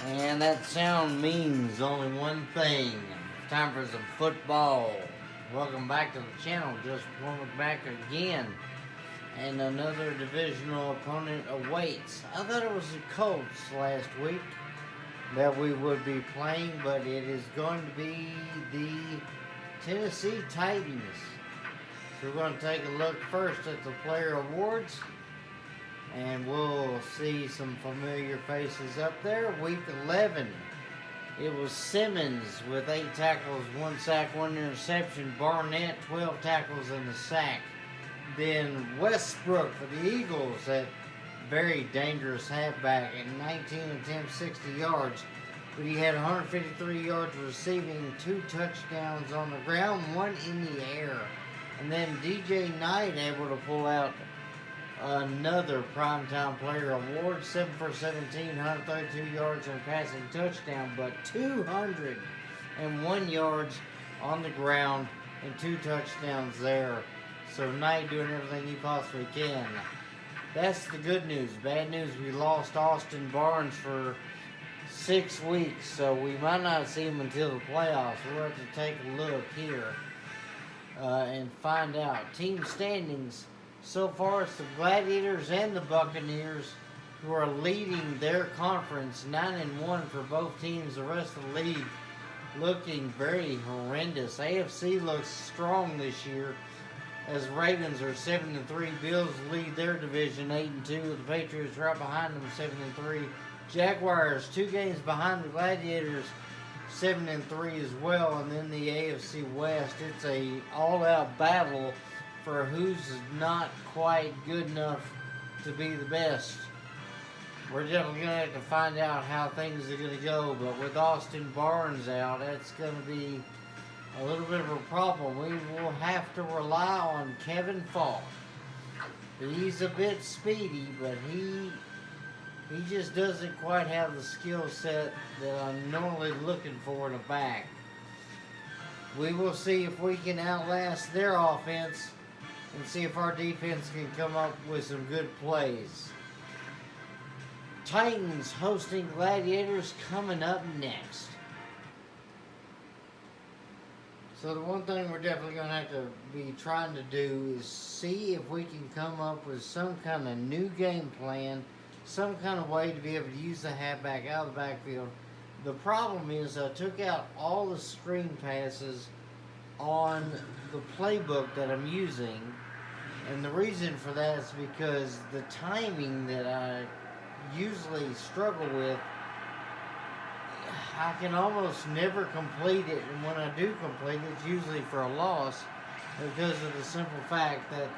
And that sound means only one thing. It's time for some football. Welcome back to the channel. Just one look back again. And another divisional opponent awaits. I thought it was the Colts last week that we would be playing, but it is going to be the Tennessee Titans. So we're going to take a look first at the player awards. And we'll see some familiar faces up there. Week 11, it was Simmons with 8 tackles, 1 sack, 1 interception. Barnett, 12 tackles and a sack. Then Westbrook for the Eagles, that very dangerous halfback, at 19 attempts, 60 yards. But he had 153 yards receiving, 2 touchdowns on the ground, 1 in the air. And then DJ Knight able to pull out another primetime player award, 7 for 17, 132 yards and a passing touchdown, but 201 yards on the ground and 2 touchdowns there. So Knight doing everything he possibly can. That's the good news. Bad news, we lost Austin Barnes for 6 weeks, so we might not see him until the playoffs. We'll have to take a look here and find out. Team standings. So far, it's the Gladiators and the Buccaneers who are leading their conference, 9-1 for both teams. The rest of the league looking very horrendous. AFC looks strong this year, as Ravens are 7-3. Bills lead their division 8-2. The Patriots right behind them, 7-3. Jaguars 2 games behind the Gladiators, 7-3 as well. And then the AFC West, it's a all-out battle for who's not quite good enough to be the best. We're definitely going to have to find out how things are going to go, but with Austin Barnes out, that's going to be a little bit of a problem. We will have to rely on Kevin Falk. He's a bit speedy, but he just doesn't quite have the skill set that I'm normally looking for in a back. We will see if we can outlast their offense and see if our defense can come up with some good plays. Titans hosting Gladiators coming up next. So the one thing we're definitely going to have to be trying to do is see if we can come up with some kind of new game plan, some kind of way to be able to use the halfback out of the backfield. The problem is I took out all the screen passes on the playbook that I'm using. And the reason for that is because the timing that I usually struggle with, I can almost never complete it. And when I do complete it, it's usually for a loss because of the simple fact that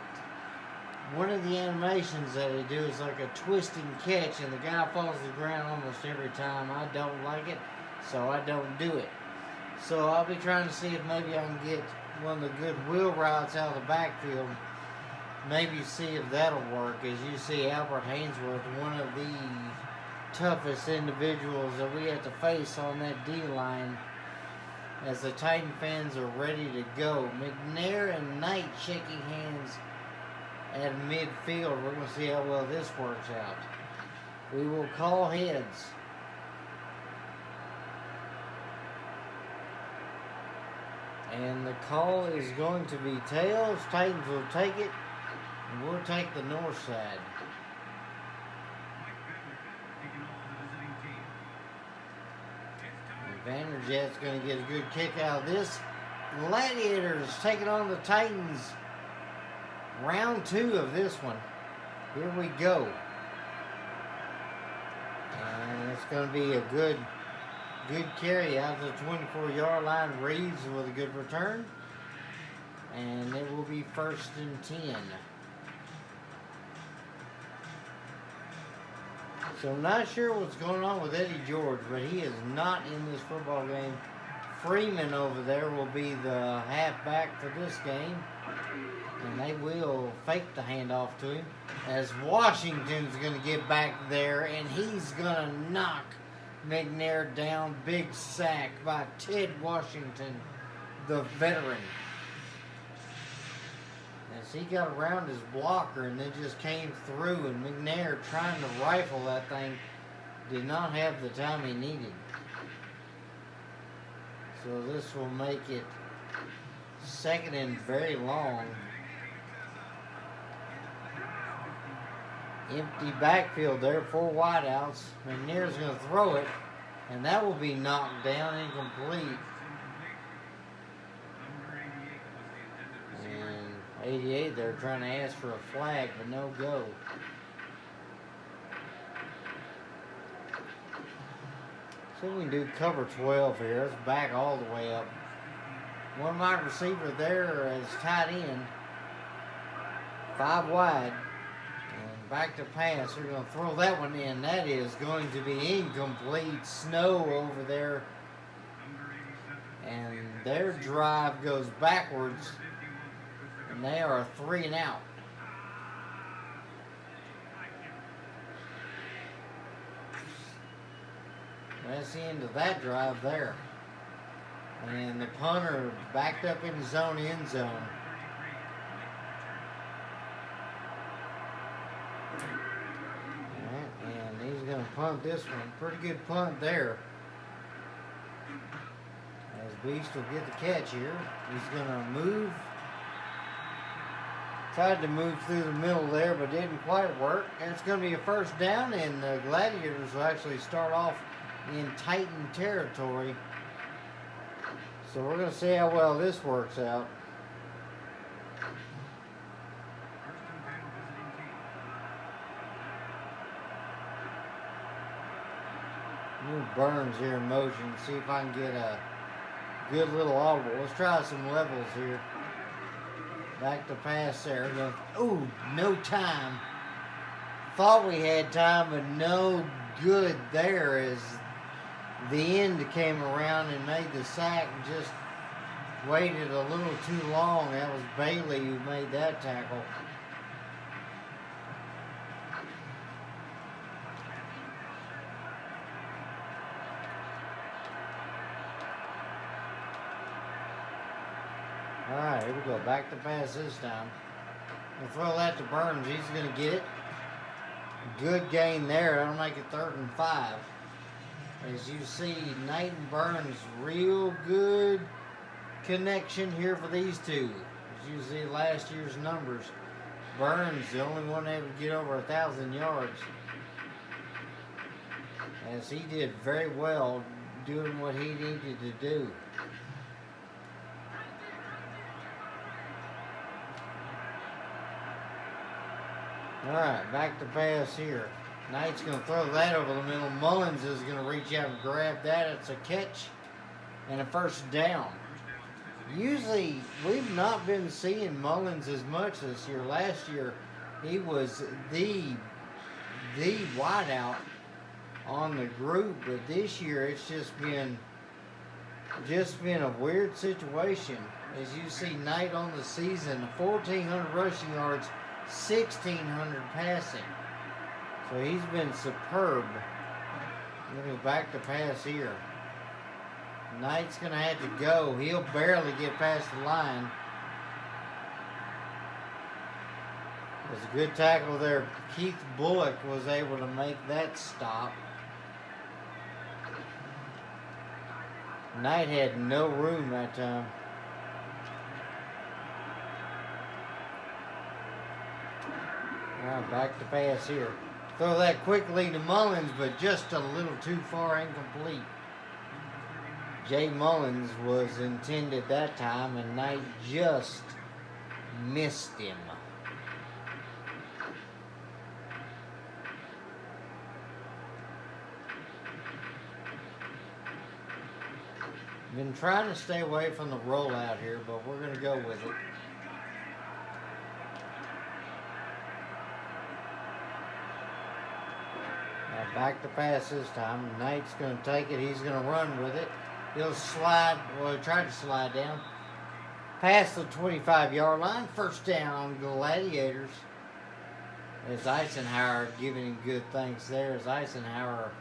one of the animations that they do is like a twisting catch and the guy falls to the ground almost every time. I don't like it, so I don't do it. So I'll be trying to see if maybe I can get one of the good wheel routes out of the backfield. Maybe see if that'll work. As you see, Albert Hainsworth, one of the toughest individuals that we have to face on that D-line, as the Titan fans are ready to go. McNair and Knight shaking hands at midfield. We're going to see how well this works out. We will call heads. And the call is going to be tails. Titans will take it. And we'll take the north side. And Vanderjet's going to get a good kick out of this. Gladiators taking on the Titans. Round 2 of this one. Here we go. And it's going to be a good carry out to the 24-yard line. Reeves with a good return. And it will be 1st and 10. So I'm not sure what's going on with Eddie George, but he is not in this football game. Freeman over there will be the halfback for this game. And they will fake the handoff to him, as Washington's going to get back there, and he's going to knock McNair down. Big sack by Ted Washington, the veteran. As he got around his blocker and then just came through, and McNair trying to rifle that thing did not have the time he needed. So this will make it second and very long. Empty backfield there, 4 wideouts. McNair's going to throw it, and that will be knocked down, incomplete. And 88, they're trying to ask for a flag, but no go. See if we can do cover 12 here. Let's back all the way up. One wide receiver there as tight end. 5 wide. And back to pass. We're going to throw that one in. That is going to be incomplete. Snow over there. And their drive goes backwards. And they are 3 and out. That's the end of that drive there. And the punter backed up in his own end zone. And he's going to punt this one. Pretty good punt there. As Beast will get the catch here. He's going to move. Tried to move through the middle there, but didn't quite work. And it's going to be a first down, and the Gladiators will actually start off in Titan territory. So we're going to see how well this works out. Move Burns here in motion. See if I can get a good little audible. Let's try some levels here. Back to pass there. Ooh, no time. Thought we had time, but no good there as the end came around and made the sack and just waited a little too long. That was Bailey who made that tackle. All right, here we go. Back to pass this time. We'll throw that to Burns. He's going to get it. Good gain there. That'll make it 3rd and 5. As you see, Knight and Burns, real good connection here for these two. As you see last year's numbers, Burns, the only one able to get over 1,000 yards. As he did very well doing what he needed to do. All right, back to pass here. Knight's going to throw that over the middle. Mullins is going to reach out and grab that. It's a catch and a first down. Usually, we've not been seeing Mullins as much this year. Last year, he was the wideout on the group, but this year it's just been a weird situation. As you see, Knight on the season, 1,400 rushing yards, 1,600 passing. So he's been superb. We're going to go back to pass here. Knight's going to have to go. He'll barely get past the line. It was a good tackle there. Keith Bullock was able to make that stop. Knight had no room that time. All right, back to pass here. Throw that quickly to Mullins, but just a little too far, incomplete. Jay Mullins was intended that time, and Knight just missed him. Been trying to stay away from the rollout here, but we're going to go with it. Back to pass this time. Knight's going to take it. He's going to run with it. He'll slide. Well, he tried to slide down. Past the 25-yard line. First down, Gladiators. As Eisenhower giving him good thanks there. As Eisenhower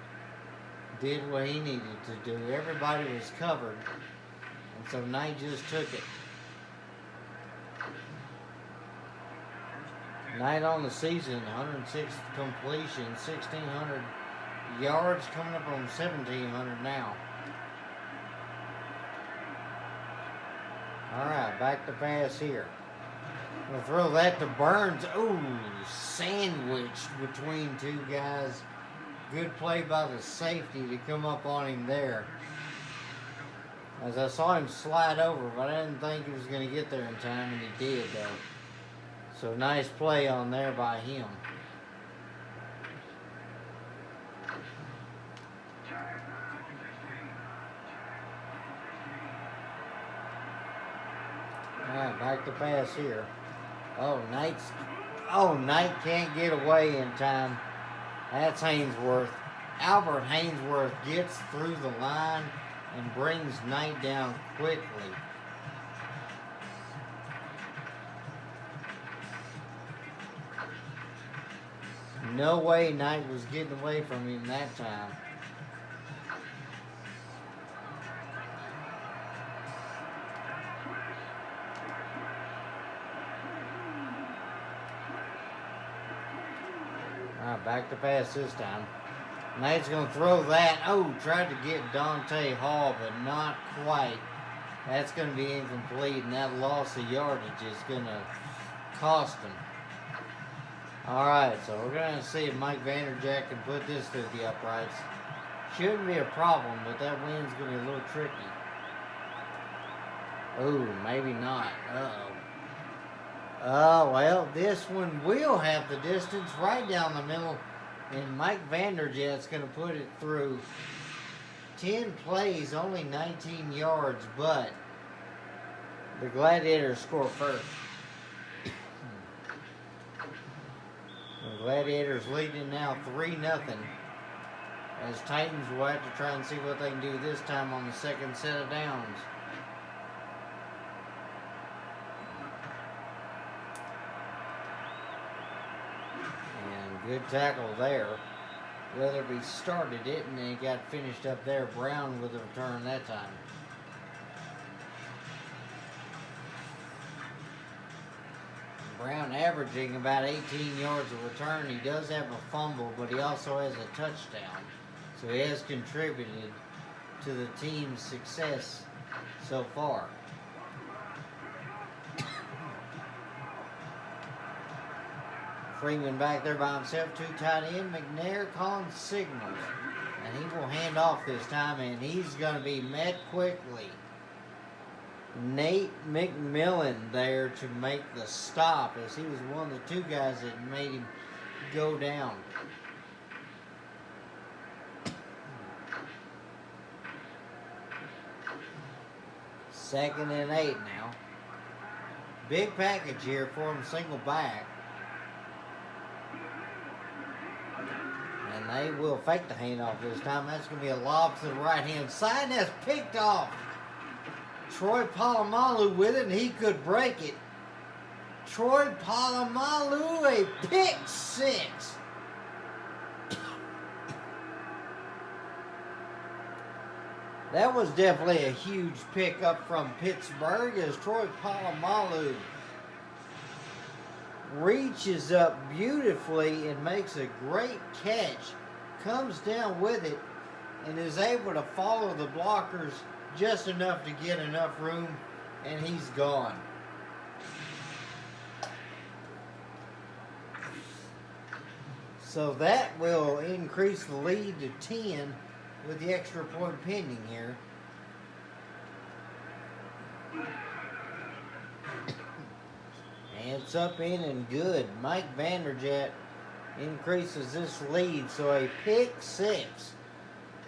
did what he needed to do. Everybody was covered. And so Knight just took it. Knight on the season, 106 completion, 1,600 yards, coming up on 1,700 now. Alright, back to pass here. We'll throw that to Burns. Ooh, sandwiched between two guys. Good play by the safety to come up on him there. As I saw him slide over, but I didn't think he was going to get there in time, and he did, though. So nice play on there by him. Alright, back to pass here. Knight can't get away in time. That's Hainsworth. Albert Hainsworth gets through the line and brings Knight down quickly. No way Knight was getting away from him that time. Alright, back to pass this time. Knight's going to throw that. Oh, tried to get Dante Hall, but not quite. That's going to be incomplete, and that loss of yardage is going to cost him. Alright, so we're going to see if Mike Vanderjack can put this through the uprights. Shouldn't be a problem, but that wind's going to be a little tricky. Oh, maybe not. Uh-oh. Well, this one will have the distance right down the middle, and Mike Vanderjag's going to put it through. 10 plays, only 19 yards, but the Gladiators score first. The Gladiators leading now 3-0, as Titans will have to try and see what they can do this time on the second set of downs. Good tackle there. Weatherby started it, and then he got finished up there. Brown with the return that time. Brown averaging about 18 yards of return. He does have a fumble, but he also has a touchdown. So he has contributed to the team's success so far. Freeman back there by himself, two tight end. McNair calling signals. And he will hand off this time, and he's going to be met quickly. Nate McMillan there to make the stop, as he was one of the two guys that made him go down. Second and 8 now. Big package here for him, single back. And they will fake the handoff this time. That's going to be a lob to the right-hand side. And that's picked off. Troy Polamalu with it, and he could break it. Troy Polamalu, a pick six. That was definitely a huge pickup from Pittsburgh, as Troy Polamalu reaches up beautifully and makes a great catch, comes down with it, and is able to follow the blockers just enough to get enough room, and he's gone. So that will increase the lead to 10 with the extra point pending here. And it's up in and good. Mike Vanderjagt increases this lead. So a pick six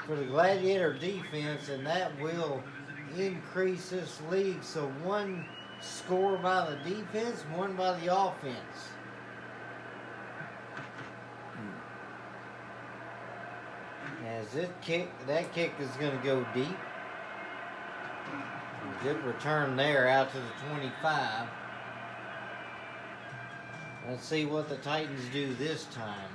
for the Gladiator defense, and that will increase this lead. So one score by the defense, one by the offense. As that kick is going to go deep. Good return there out to the 25. Let's see what the Titans do this time.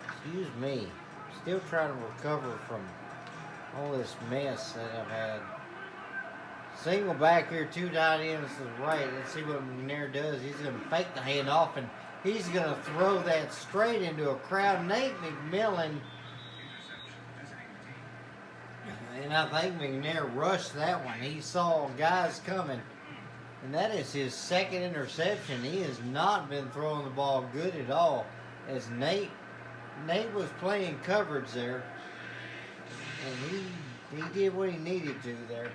Excuse me. Still trying to recover from all this mess that I've had. Single back here, two tight ends to the right. Let's see what McNair does. He's going to fake the handoff, and He's going to throw that straight into a crowd. Nate McMillan, and I think McNair rushed that one. He saw guys coming, and that is his second interception. He has not been throwing the ball good at all, as Nate was playing coverage there, and he did what he needed to there.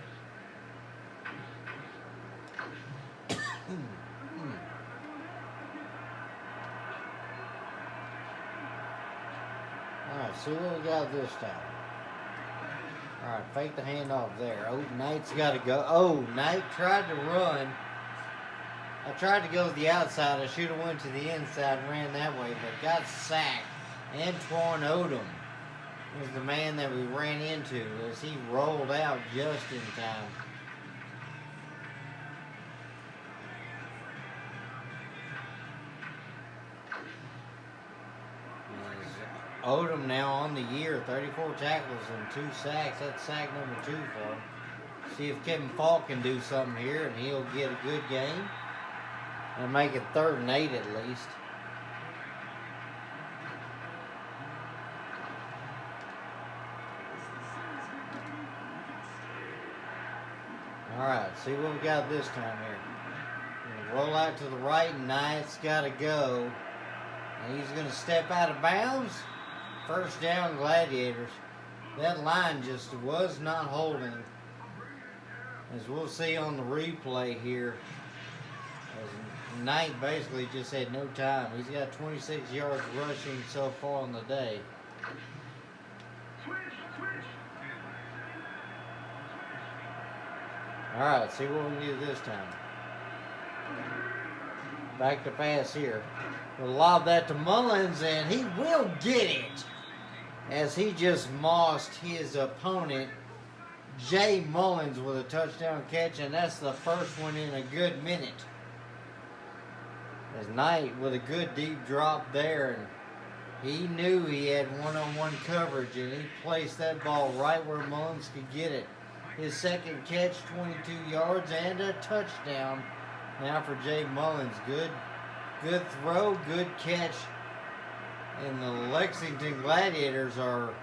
Alright, see what we got this time. Alright, fake the handoff there. Oh, Knight's got to go. Oh, Knight tried to run. I tried to go to the outside. I should have went to the inside and ran that way, but got sacked. Antoine Odom was the man that we ran into as he rolled out just in time. Odom now on the year, 34 tackles and 2 sacks. That's sack number 2 for him. See if Kevin Falk can do something here, and he'll get a good game and make it 3rd and 8 at least. All right, see what we got this time here. Roll out to the right, and Knight's got to go. And he's going to step out of bounds. 1st down, Gladiators. That line just was not holding. As we'll see on the replay here. As Knight basically just had no time. He's got 26 yards rushing so far on the day. Alright, see what we can do this time. Back to pass here. We'll lob that to Mullins, and he will get it. As he just mossed his opponent, Jay Mullins, with a touchdown catch, and that's the first one in a good minute. As Knight with a good deep drop there, and he knew he had one-on-one coverage, and he placed that ball right where Mullins could get it. His second catch, 22 yards and a touchdown. Now for Jay Mullins, good throw, good catch. And the Lexington Gladiators are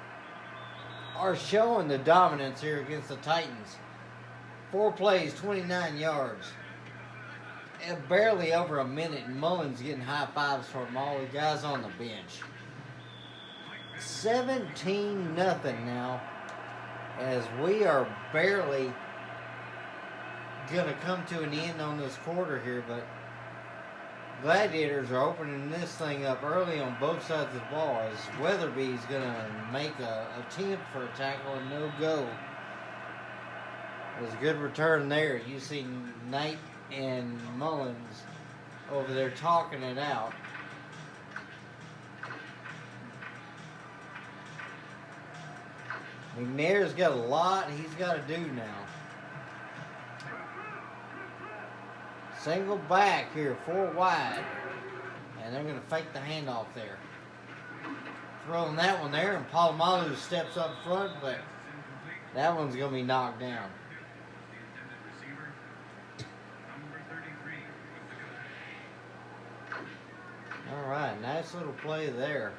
showing the dominance here against the Titans. 4 plays, 29 yards. And barely over a minute, and Mullins getting high fives from all the guys on the bench. 17-0 now, as we are barely going to come to an end on this quarter here, but Gladiators are opening this thing up early on both sides of the ball, as Weatherby's going to make a attempt for a tackle and no go. There's a good return there. You see Knight and Mullins over there talking it out. McNair's got a lot he's got to do now. Single back here, 4 wide. And they're going to fake the handoff there. Throwing that one there, and Palomalu steps up front, but that one's going to be knocked down. All right, nice little play there.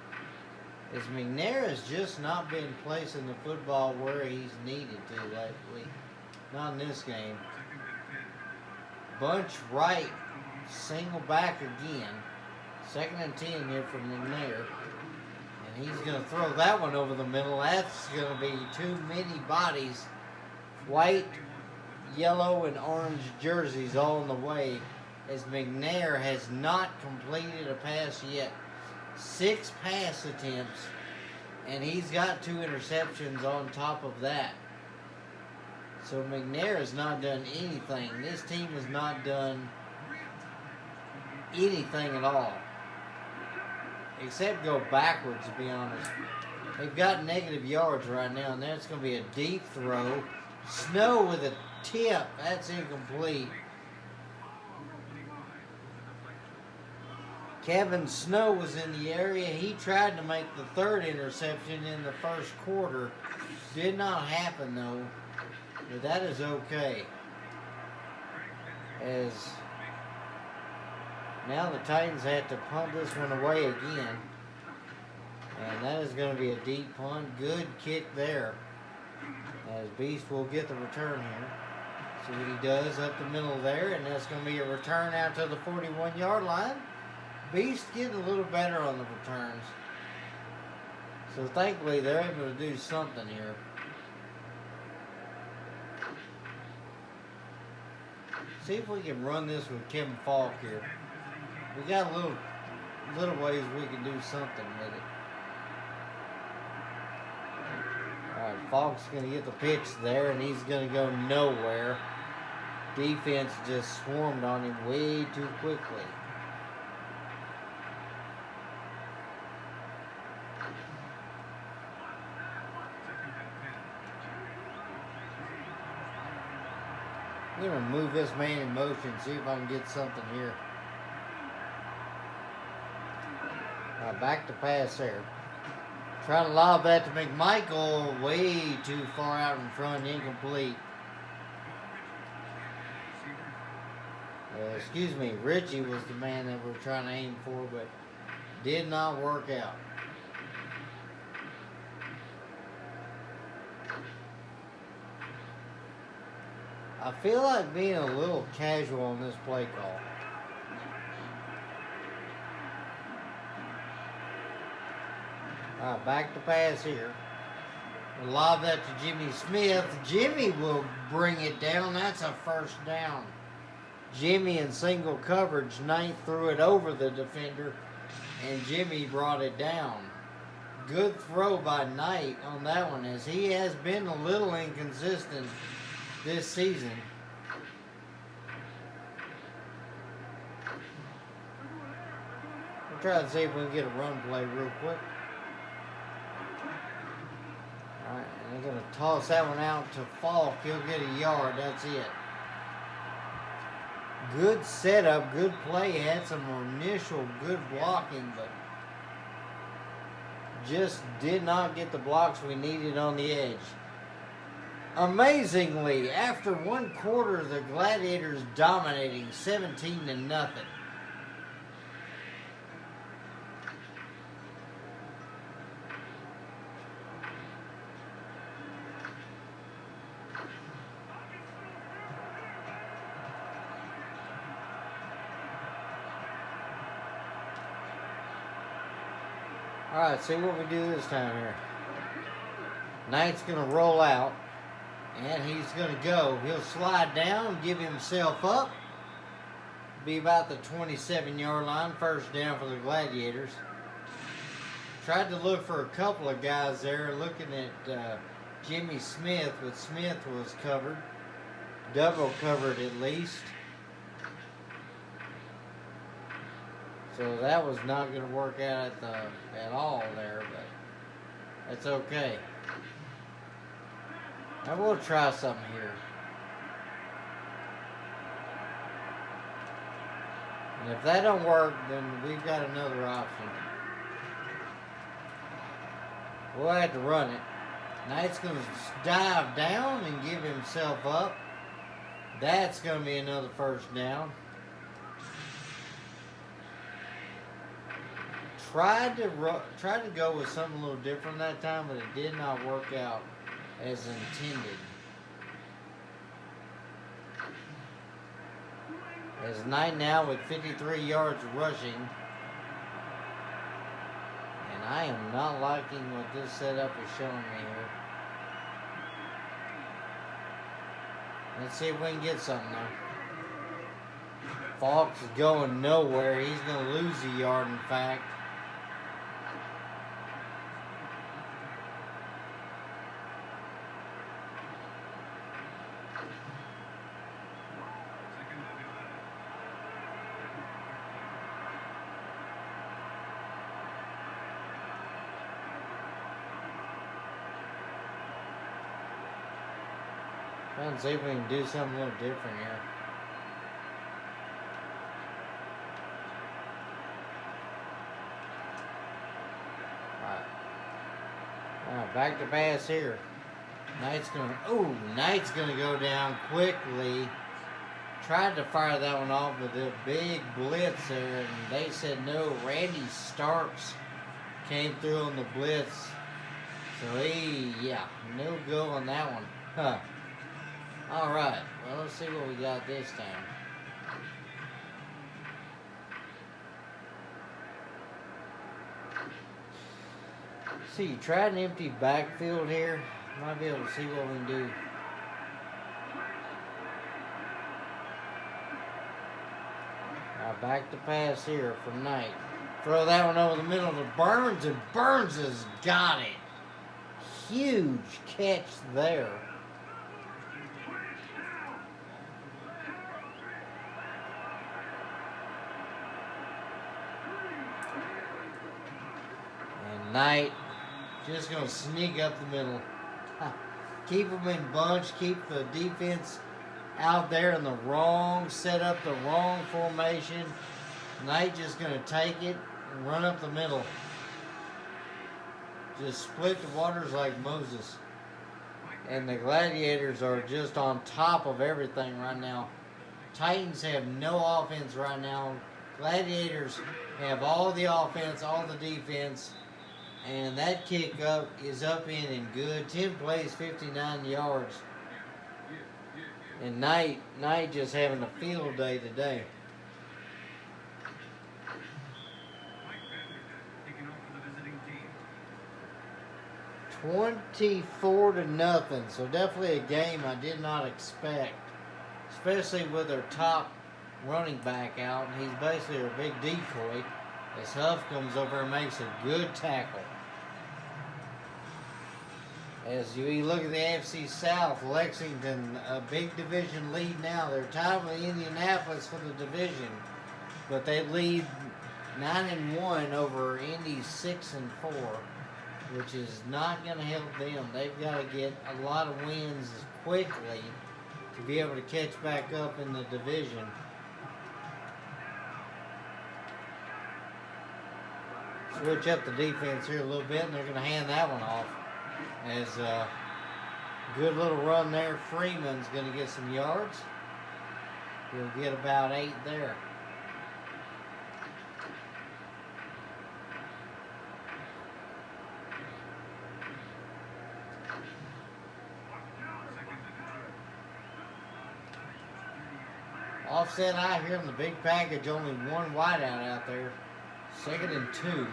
As McNair has just not been placing the football where he's needed to lately. Not in this game. Bunch right, single back again. 2nd and 10 here from McNair. And he's going to throw that one over the middle. That's going to be too many bodies. White, yellow, and orange jerseys all in the way, as McNair has not completed a pass yet. 6 pass attempts, and he's got 2 interceptions on top of that. So McNair has not done anything. This team has not done anything at all, except go backwards, to be honest. They've got negative yards right now, and that's going to be a deep throw. Snow with a tip. That's incomplete. Kevin Snow was in the area. He tried to make the 3rd interception in the 1st quarter. Did not happen, though. But that is okay. As Now the Titans have to punt this one away again. And that is going to be a deep punt. Good kick there. As Beast will get the return here. See what he does up the middle there. And that's going to be a return out to the 41-yard line. Beast getting a little better on the returns. So thankfully they're able to do something here. See if we can run this with Kevin Falk here. We got a little ways we can do something with it. Alright, Falk's going to get the pitch there, and he's going to go nowhere. Defense just swarmed on him way too quickly. I'm going to move this man in motion, see if I can get something here. Back to pass there. Trying to lob that to McMichael, way too far out in front, incomplete. Excuse me, Richie was the man that we're trying to aim for, but did not work out. I feel like being a little casual on this play call. Alright, back to pass here. We'll lob that to Jimmy Smith. Jimmy will bring it down. That's a first down. Jimmy in single coverage. Knight threw it over the defender, and Jimmy brought it down. Good throw by Knight on that one, as he has been a little inconsistent this season. We'll try to see if we can get a run play real quick. Alright, and they're going to toss that one out to Falk. He'll get a yard. That's it. Good setup, good play. Had some initial good blocking, but just did not get the blocks we needed on the edge. Amazingly, after one quarter, the Gladiators dominating 17-0. Alright, see what we do this time here. Knight's going to roll out. And he's going to go. He'll slide down, give himself up. Be about the 27-yard line. First down for the Gladiators. Tried to look for a couple of guys there. Looking at Jimmy Smith, but Smith was covered. Double covered at least. So that was not going to work out at all there, but that's okay. I will try something here. And if that don't work, then we've got another option. We'll have to run it. Knight's going to dive down and give himself up. That's going to be another first down. Tried to go with something a little different that time, but it did not work out as intended. As Knight now with 53 yards rushing. And I am not liking what this setup is showing me here. Let's see if we can get something though. Falk's is going nowhere. He's going to lose a yard, in fact. Trying to see if we can do something a little different here. Alright, back to pass here. Knight's gonna go down quickly. tried to fire that one off with a big blitz there, and they said no. Randy Starks came through on the blitz. So no go on that one. Huh. Alright, well, let's see what we got this time. See, try an empty backfield here. Might be able to see what we can do. Back to pass here from Knight. Throw that one over the middle to Burns, and Burns has got it. Huge catch there. And Knight just going to sneak up the middle. Keep them in bunch, keep the defense out there in the wrong setup, the wrong formation. Knight just going to take it and run up the middle. Just split the waters like Moses. And the Gladiators are just on top of everything right now. Titans have no offense right now. Gladiators have all the offense, all the defense. And that kick up is up in and good. 10 plays, 59 yards. And Knight just having a field day today. 24-0. So definitely a game I did not expect. Especially with their top running back out. And he's basically a big decoy. As Huff comes over and makes a good tackle. As you look at the AFC South, Lexington, a big division lead now. They're tied with Indianapolis for the division. But they lead 9-1 over Indy's 6-4, which is not going to help them. They've got to get a lot of wins quickly to be able to catch back up in the division. Switch up the defense here a little bit, and they're going to hand that one off. As a good little run there. Freeman's going to get some yards. He'll get about 8 there. Offset eye here in the big package. Only one wideout out there. 2nd and 2.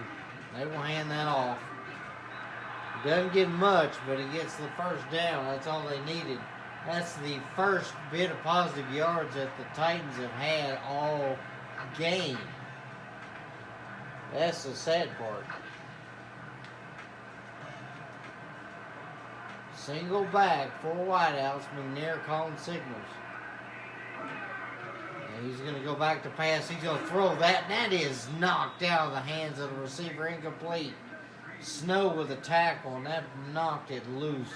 They will hand that off. Doesn't get much, but he gets the first down. That's all they needed. That's the first bit of positive yards that the Titans have had all game. That's the sad part. Single back, 4 wideouts. McNair calling signals. And he's going to go back to pass. He's going to throw that. And that is knocked out of the hands of the receiver. Incomplete. Snow with a tackle, and that knocked it loose.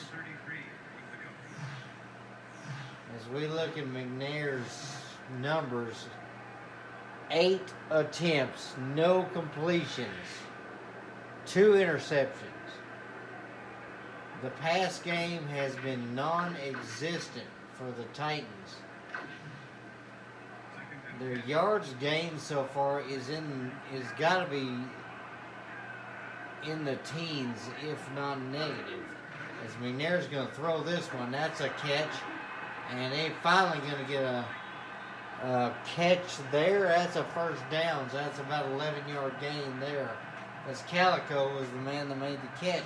As we look at McNair's numbers, 8 attempts, no completions, 2 interceptions. The pass game has been non-existent for the Titans. Their yards gained so far is got to be in the teens, if not negative. As McNair's going to throw this one. That's a catch. And they're finally going to get a catch there. That's a first down. So that's about 11-yard gain there. As Calico was the man that made the catch.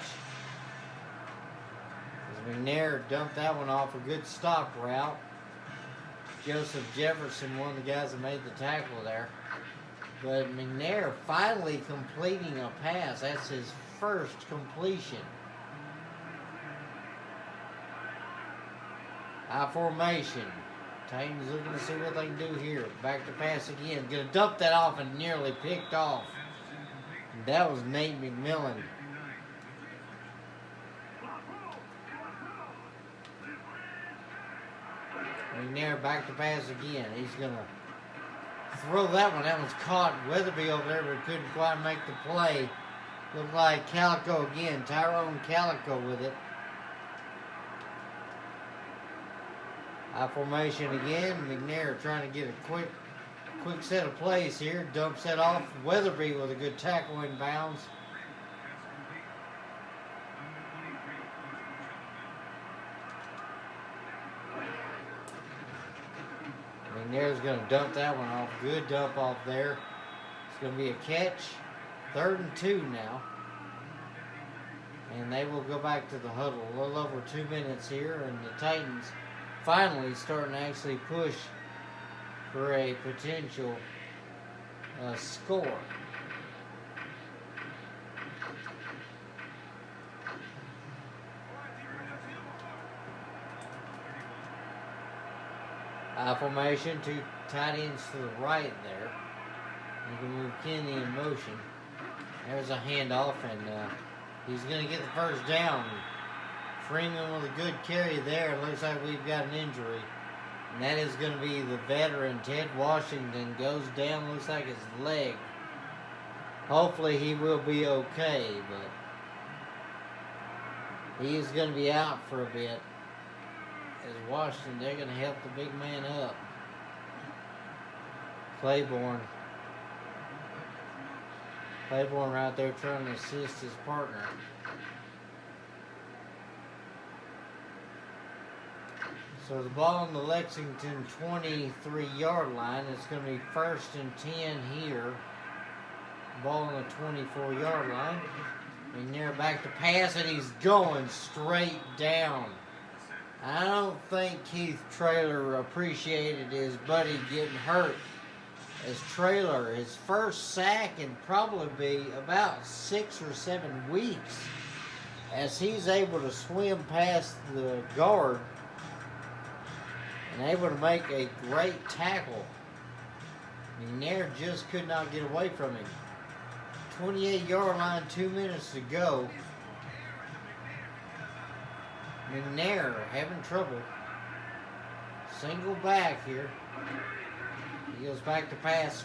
As McNair dumped that one off a good stop route. Joseph Jefferson, one of the guys that made the tackle there. But McNair finally completing a pass. That's his first completion. High formation. Titans looking to see what they can do here. Back to pass again. Going to dump that off and nearly picked off. That was Nate McMillan. McNair back to pass again. He's going to throw that one. That one's caught. Weatherby over there, but couldn't quite make the play. Looked like Calico again. Tyrone Calico with it. I formation again. McNair trying to get a quick set of plays here. Dumps that off. Weatherby with a good tackle in bounds. McNair's going to dump that one off. Good dump off there. It's going to be a catch. 3rd and 2 now. And they will go back to the huddle. A little over 2 minutes here. And the Titans finally starting to actually push for a potential score. Formation, 2 tight ends to the right there. You can move Kenny in motion. There's a handoff, and he's going to get the first down. Freeman with a good carry there. Looks like we've got an injury. And that is going to be the veteran, Ted Washington, goes down. Looks like his leg. Hopefully he will be okay, but he is going to be out for a bit. As Washington, they're going to help the big man up. Claiborne right there trying to assist his partner. So the ball on the Lexington 23-yard line. It's going to be 1st and 10 here. Ball on the 24-yard line. McNair back to pass, and he's going straight down. I don't think Keith Traylor appreciated his buddy getting hurt. As Traylor, his first sack in probably about 6 or 7 weeks, as he's able to swim past the guard and able to make a great tackle. McNair just could not get away from him. 28-yard line, 2 minutes to go. McNair having trouble. Single back here. He goes back to pass.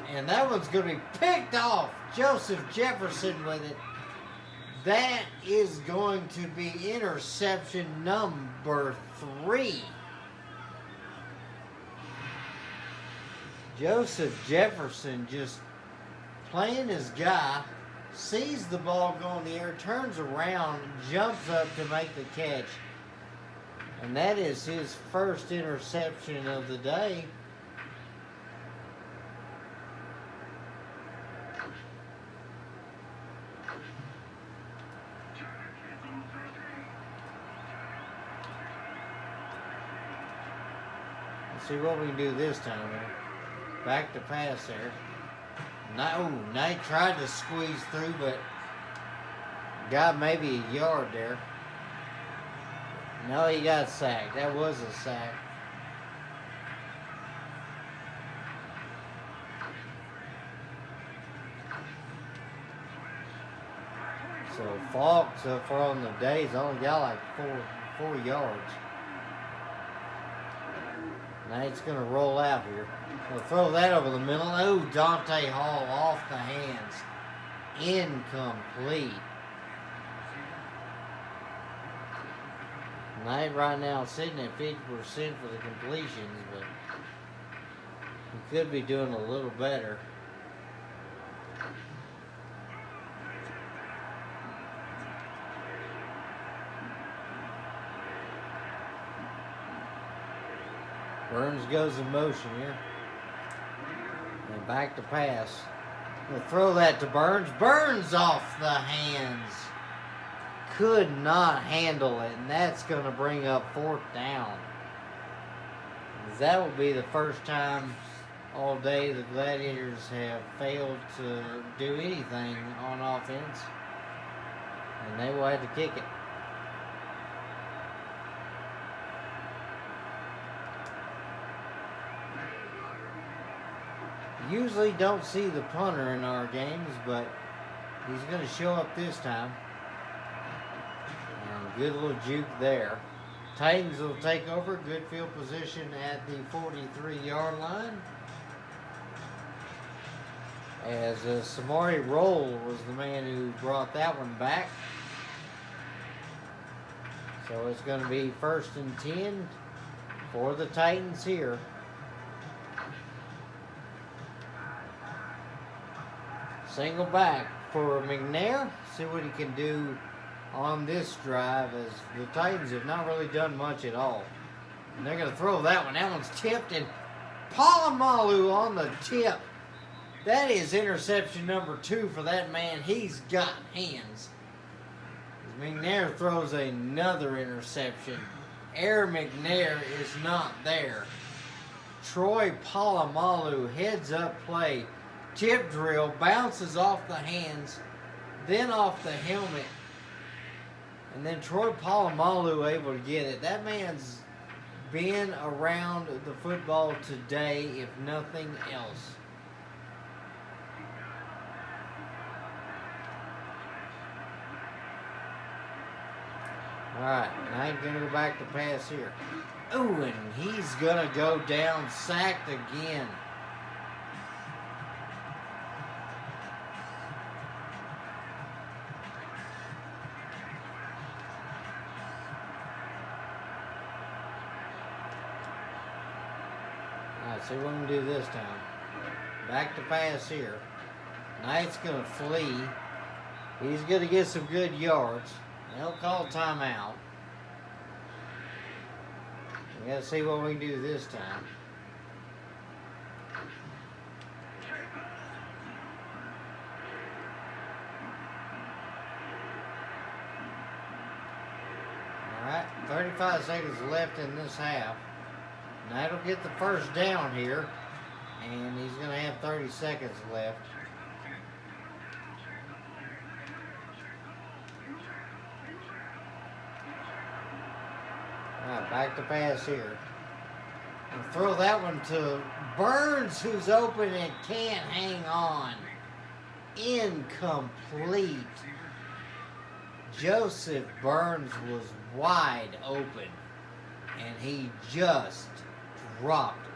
And that one's going to be picked off. Joseph Jefferson with it. That is going to be interception number 3. Joseph Jefferson just playing his guy. Sees the ball go in the air, turns around, jumps up to make the catch. And that is his first interception of the day. Let's see what we can do this time. Back to pass there. No, Knight tried to squeeze through, but got maybe a yard there. No, he got sacked. That was a sack. So Falk, so far on the day, he's only got like four yards. Knight's going to roll out here. We'll throw that over the middle. Oh, Dante Hall off the hands. Incomplete. Knight right now sitting at 50% for the completions, but he could be doing a little better. Burns goes in motion here. And back to pass. We'll throw that to Burns. Burns off the hands. Could not handle it. And that's going to bring up 4th down. That will be the first time all day the Gladiators have failed to do anything on offense. And they will have to kick it. Usually don't see the punter in our games, but he's going to show up this time. And good little juke there. Titans will take over. Good field position at the 43-yard line. As Samari Roll was the man who brought that one back. So it's going to be 1st and 10 for the Titans here. Single back for McNair. See what he can do on this drive, as the Titans have not really done much at all. And they're going to throw that one. That one's tipped, and Polamalu on the tip. That is interception number 2 for that man. He's got hands. As McNair throws another interception. Air McNair is not there. Troy Polamalu heads up play. Tip drill, bounces off the hands, then off the helmet. And then Troy Polamalu able to get it. That man's been around the football today, if nothing else. Alright, Knight gonna go back to pass here. Ooh, and he's gonna go down, sacked again. Alright, see what we can do this time. Back to pass here. Knight's gonna flee. He's gonna get some good yards. They'll call timeout. We gotta see what we can do this time. Alright, 35 seconds left in this half. Knight will get the first down here, and he's gonna have 30 seconds left. Alright, back to pass here. And throw that one to Burns, who's open and can't hang on. Incomplete. Joseph Burns was wide open, and he just dropped it.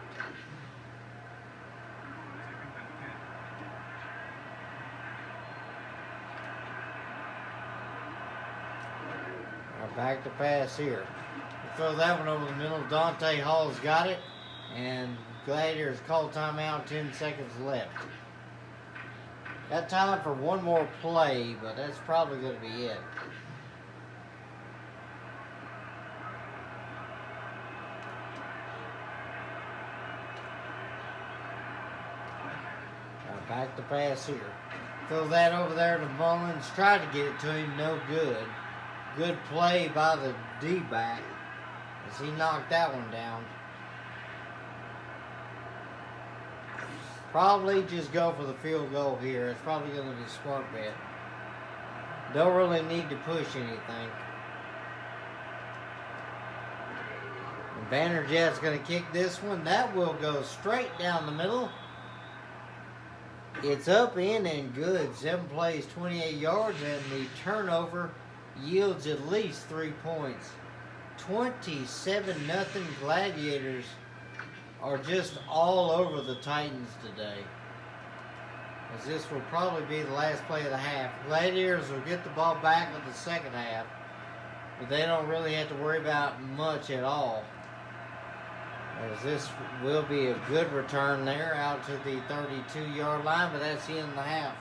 Alright, back to pass here. Throw that one over the middle. Dante Hall's got it. And Gladiators call timeout. 10 seconds left. Got time for one more play, but that's probably going to be it. Back to pass here. Throw that over there to Mullins. Tried to get it to him. No good. Good play by the D-back, as he knocked that one down. Probably just go for the field goal here. It's probably going to be a smart bet. Don't really need to push anything. And Vanderjagt's going to kick this one. That will go straight down the middle. It's up, in, and good. 7 plays, 28 yards, and the turnover yields at least 3 points. 27-0 Gladiators are just all over the Titans today, as this will probably be the last play of the half. Gladiators will get the ball back with the second half, but they don't really have to worry about much at all, as this will be a good return there out to the 32-yard line, but that's the end of the half.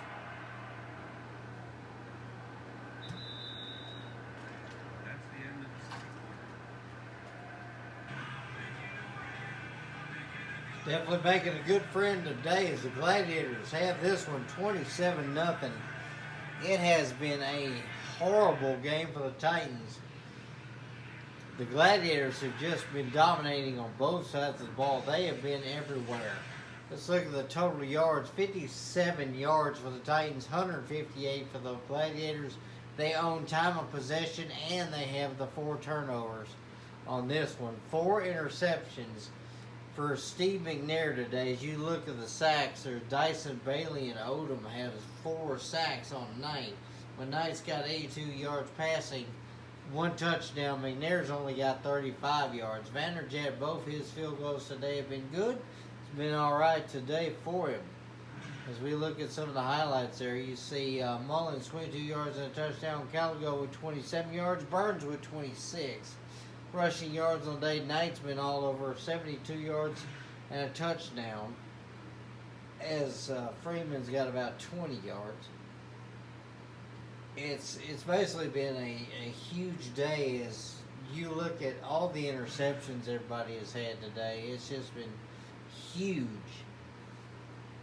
Definitely making a good friend today, as the Gladiators have this one 27-0. It has been a horrible game for the Titans. The Gladiators have just been dominating on both sides of the ball. They have been everywhere. Let's look at the total yards. 57 yards for the Titans, 158 for the Gladiators. They own time of possession, and they have the 4 turnovers on this one. 4 interceptions for Steve McNair today. As you look at the sacks, there's Dyson Bailey and Odom have 4 sacks on Knight. When Knight's got 82 yards passing, 1 touchdown. McNair's only got 35 yards. Vanderjagt, both his field goals today have been good. It's been all right today for him. As we look at some of the highlights there, you see Mullins 22 yards and a touchdown. Caligo with 27 yards. Burns with 26. rushing yards on the day. Knight's been all over, 72 yards and a touchdown, as Freeman's got about 20 yards. It's basically been a huge day as you look at all the interceptions everybody has had today. It's just been huge.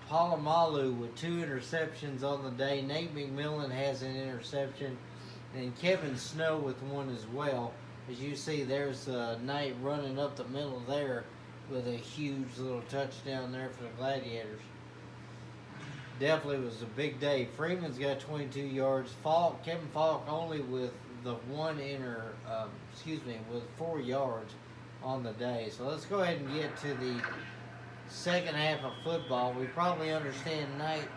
Palomalu with 2 interceptions on the day. Nate McMillan has an interception. And Kevin Snow with 1 as well. As you see, there's Knight running up the middle there with a huge little touchdown there for the Gladiators. Definitely was a big day. Freeman's got 22 yards. Kevin Falk only with the with 4 yards on the day. So let's go ahead and get to the second half of football. We probably understand Knight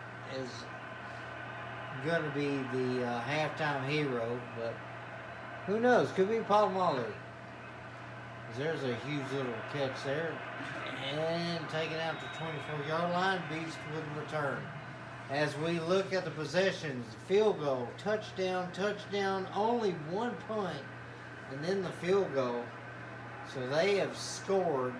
is going to be the halftime hero, but who knows? Could be Palomalu. There's a huge little catch there. And taken out to 24-yard line. Beast with a return. As we look at the possessions, field goal, touchdown, only 1 punt, and then the field goal. So they have scored.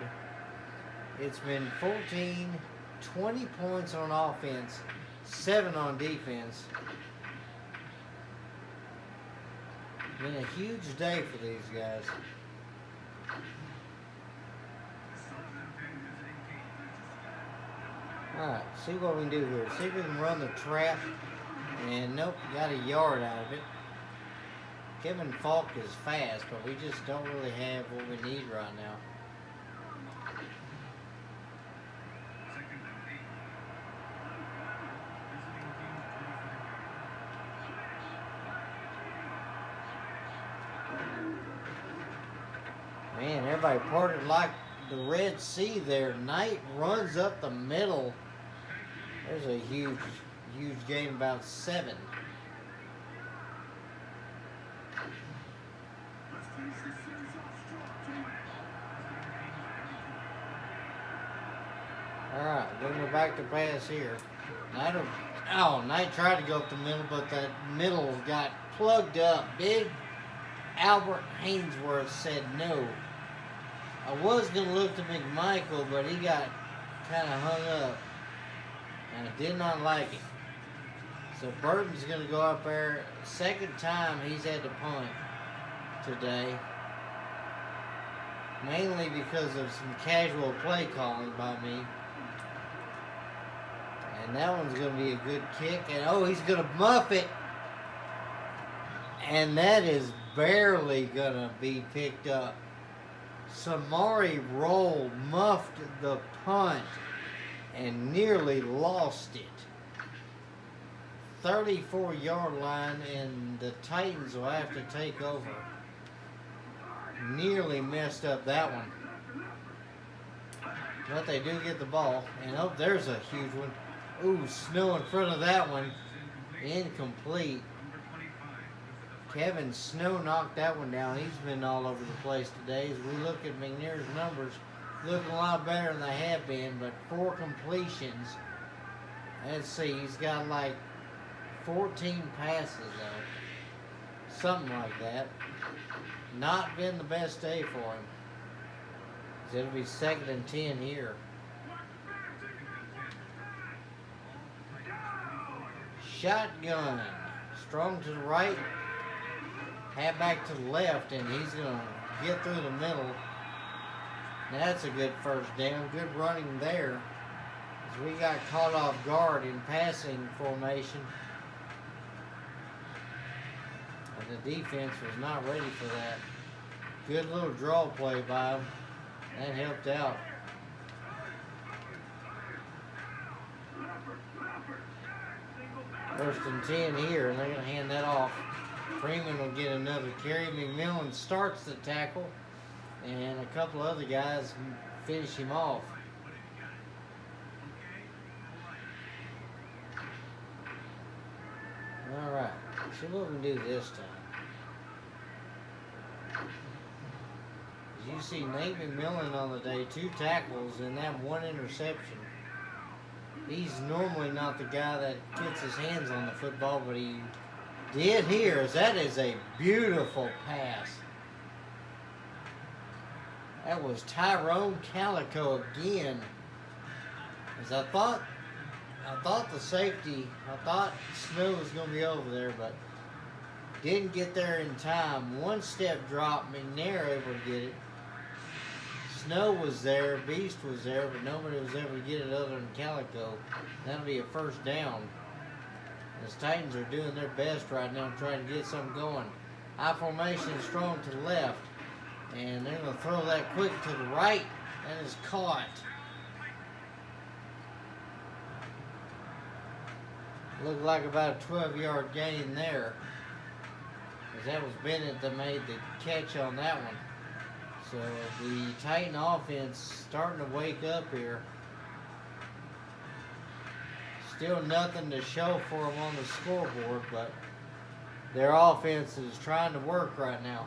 It's been 20 points on offense, 7 on defense. Been a huge day for these guys. Alright, see what we can do here. See if we can run the trap. And nope, got a yard out of it. Kevin Falk is fast, but we just don't really have what we need right now. Man, everybody parted like the Red Sea there. Knight runs up the middle. There's a huge gain, about 7. Alright, going back to pass here. Knight tried to go up the middle, but that middle got plugged up. Big Albert Hainsworth said no. I was going to look to McMichael, but he got kind of hung up. And I did not like it. So Burton's going to go up there. Second time he's had to punt today. Mainly because of some casual play calling by me. And that one's going to be a good kick. And he's going to muff it. And that is barely going to be picked up. Samari Roll muffed the punt and nearly lost it. 34-yard line, and the Titans will have to take over. Nearly messed up that one. But they do get the ball. And there's a huge one. Ooh, Snow in front of that one. Incomplete. Kevin Snow knocked that one down. He's been all over the place today. As we look at McNair's numbers, looking a lot better than they have been, but 4 completions. Let's see, he's got like 14 passes though. Something like that. Not been the best day for him. It'll be 2nd and 10 here. Shotgun. Strong to the right. Halfback to the left, and he's going to get through the middle. That's a good first down. Good running there. As we got caught off guard in passing formation. And the defense was not ready for that. Good little draw play by him. That helped out. First and 10 here, and they're going to hand that off. Freeman will get another carry. McMillan starts the tackle, and a couple other guys finish him off. All right, see what we can do this time. As you see, Nate McMillan on the day, 2 tackles and that 1 interception. He's normally not the guy that gets his hands on the football, but he did here. As that is a beautiful pass. That was Tyrone Calico again. As I thought the safety, I thought Snow was going to be over there, but didn't get there in time. One step drop, McNair able to get it. Snow was there, Beast was there, but nobody was able to get it other than Calico. That'll be a first down. As Titans are doing their best right now trying to get something going. I formation strong to the left. And they're going to throw that quick to the right. That is caught. Looked like about a 12-yard gain there. As that was Bennett that made the catch on that one. So the Titan offense starting to wake up here. Still nothing to show for them on the scoreboard, but their offense is trying to work right now.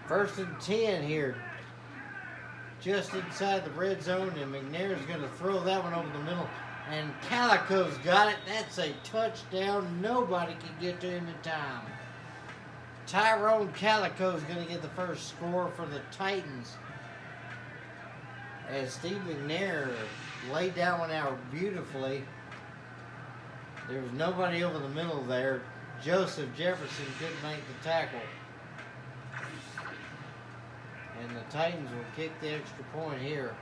First and 10 here. Just inside the red zone, and McNair's going to throw that one over the middle. And Calico's got it. That's a touchdown. Nobody can get to him in time. Tyrone Calico's going to get the first score for the Titans. As Steve McNair laid that one out beautifully. There was nobody over the middle there. Joseph Jefferson couldn't make the tackle. And the Titans will kick the extra point here.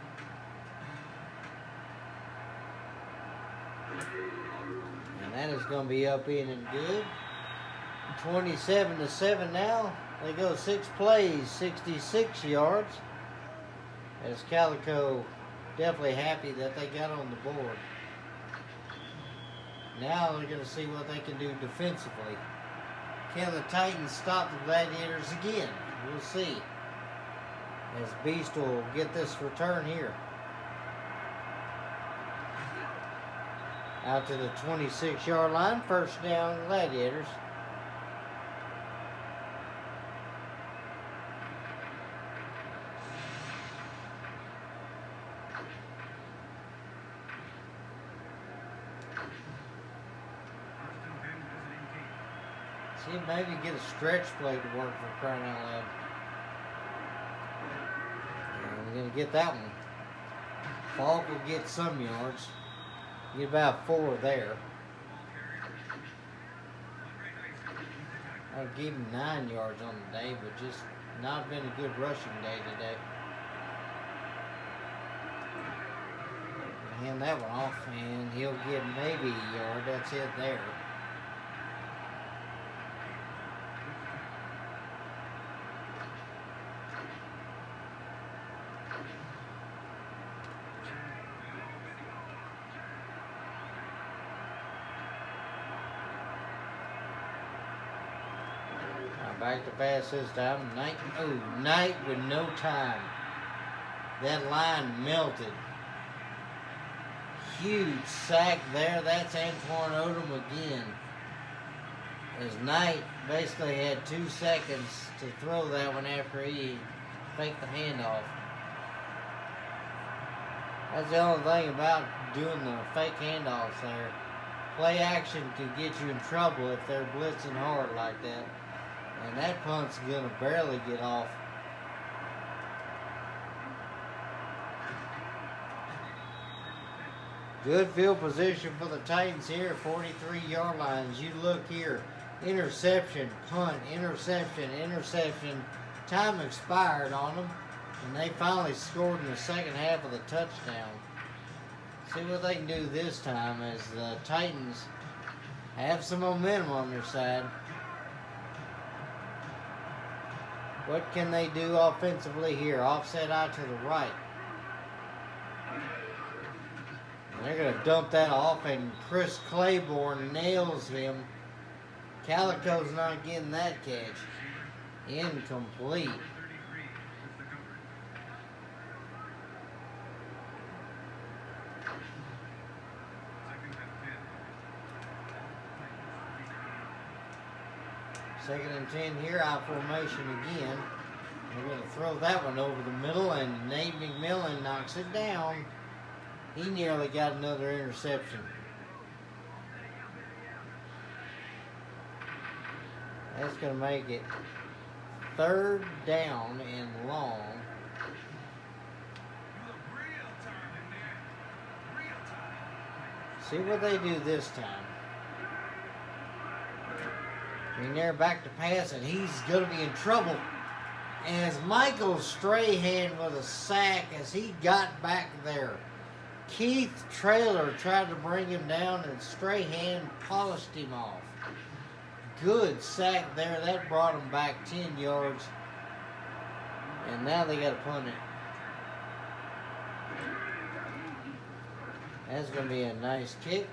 And that is going to be up in and good. 27-7 now. They go 6 plays, 66 yards. As Calico definitely happy that they got on the board. Now they're going to see what they can do defensively. Can the Titans stop the Gladiators again? We'll see. As Beast will get this return here. Out to the 26-yard line. First down, Gladiators. See, maybe get a stretch play to work for crying out loud. And we're going to get that one. Falk will get some yards. Get about 4 there. I'll give him 9 yards on the day, but just not been a good rushing day today. Hand that one off, and he'll get maybe a yard. That's it there. Back to pass this time. Knight with no time. That line melted. Huge sack there. That's Antoine Odom again. As Knight basically had 2 seconds to throw that one after he faked the handoff. That's the only thing about doing the fake handoffs there. Play action can get you in trouble if they're blitzing hard like that. And that punt's going to barely get off. Good field position for the Titans here. 43-yard lines. You look here. Interception, punt, interception, interception. Time expired on them. And they finally scored in the second half of the touchdown. See what they can do this time as the Titans have some momentum on their side. What can they do offensively here? Offset out to the right. And they're going to dump that off, and Chris Claiborne nails him. Calico's not getting that catch. Incomplete. Second and 10 here, out formation again. We're going to throw that one over the middle, and Nate McMillan knocks it down. He nearly got another interception. That's going to make it 3rd down and long. See what they do this time. McNair back to pass, and he's going to be in trouble. As Michael Strahan with a sack as he got back there. Keith Traylor tried to bring him down, and Strahan polished him off. Good sack there. That brought him back 10 yards. And now they got to punt it. That's going to be a nice kick.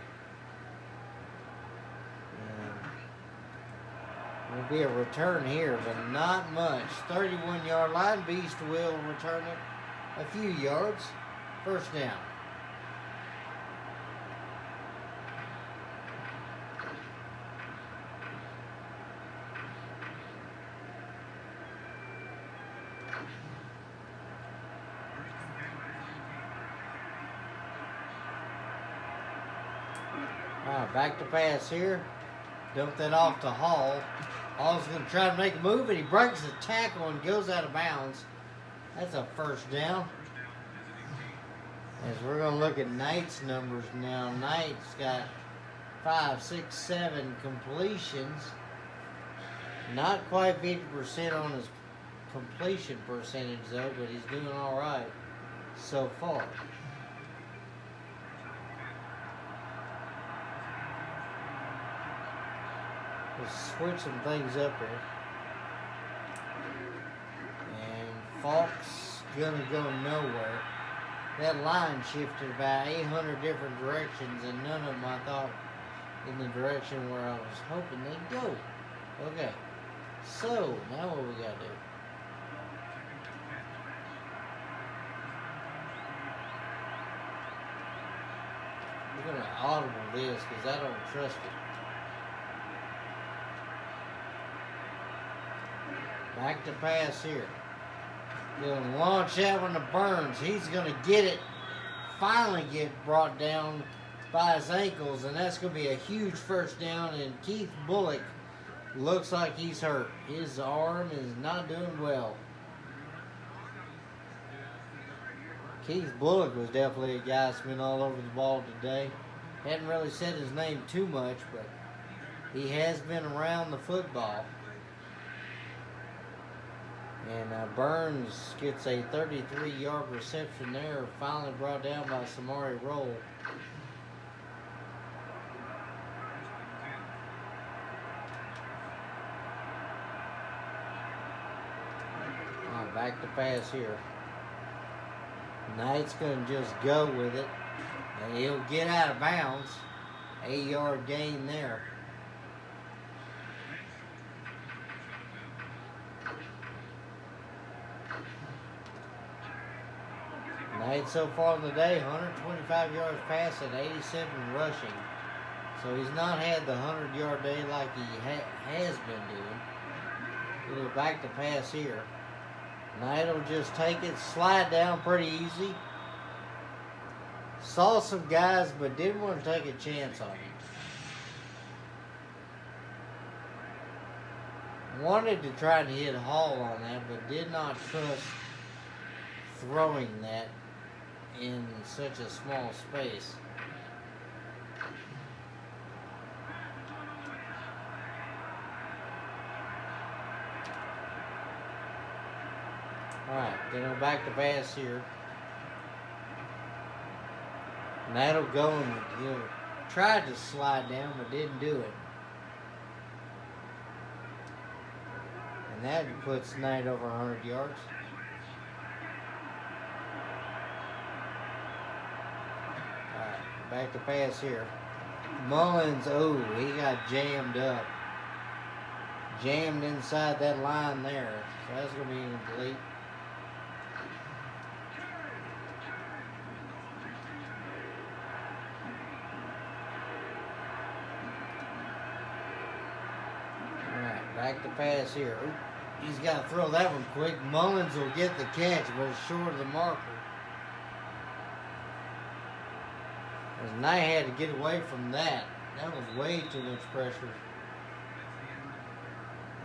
Will be a return here, but not much. 31-yard line. Beast will return it a few yards. 1st down. All right, back to pass here. Dump that off to Hall. Hall's going to try to make a move, and he breaks the tackle and goes out of bounds. That's a 1st down. As we're going to look at Knight's numbers now. Knight's got 5, 6, 7 completions. Not quite 50% on his completion percentage, though, but he's doing all right so far. We'll switch some things up here. And Falk's gonna go nowhere. That line shifted about 800 different directions, and none of them I thought in the direction where I was hoping they'd go. Okay, so now what we gotta do? We're gonna audible this because I don't trust it. Back to pass here. Gonna launch that one to Burns. He's gonna get it. Finally get brought down by his ankles, and that's gonna be a huge 1st down. And Keith Bullock looks like he's hurt. His arm is not doing well. Keith Bullock was definitely a guy that's been all over the ball today. Hadn't really said his name too much, but he has been around the football. And Burns gets a 33-yard reception there, finally brought down by Samari Roll. Back to pass here. Knight's going to just go with it, and he'll get out of bounds. 8-yard gain there. Knight so far in the day, 125 yards passing, 87 rushing. So he's not had the 100-yard day like he has been doing. We'll go back to pass here. Knight will just take it, slide down pretty easy. Saw some guys, but didn't want to take a chance on him. Wanted to try to hit Hall on that, but did not trust throwing that in such a small space. Alright, then go back to pass here. And that'll go, and he'll try to slide down, but didn't do it. And that puts Knight over 100 yards. Alright, back to pass here. Mullins, he got jammed up. Jammed inside that line there. So that's going to be incomplete. Back to pass here. He's got to throw that one quick. Mullins will get the catch, but it's short of the marker. As Knight had to get away from that. That was way too much pressure.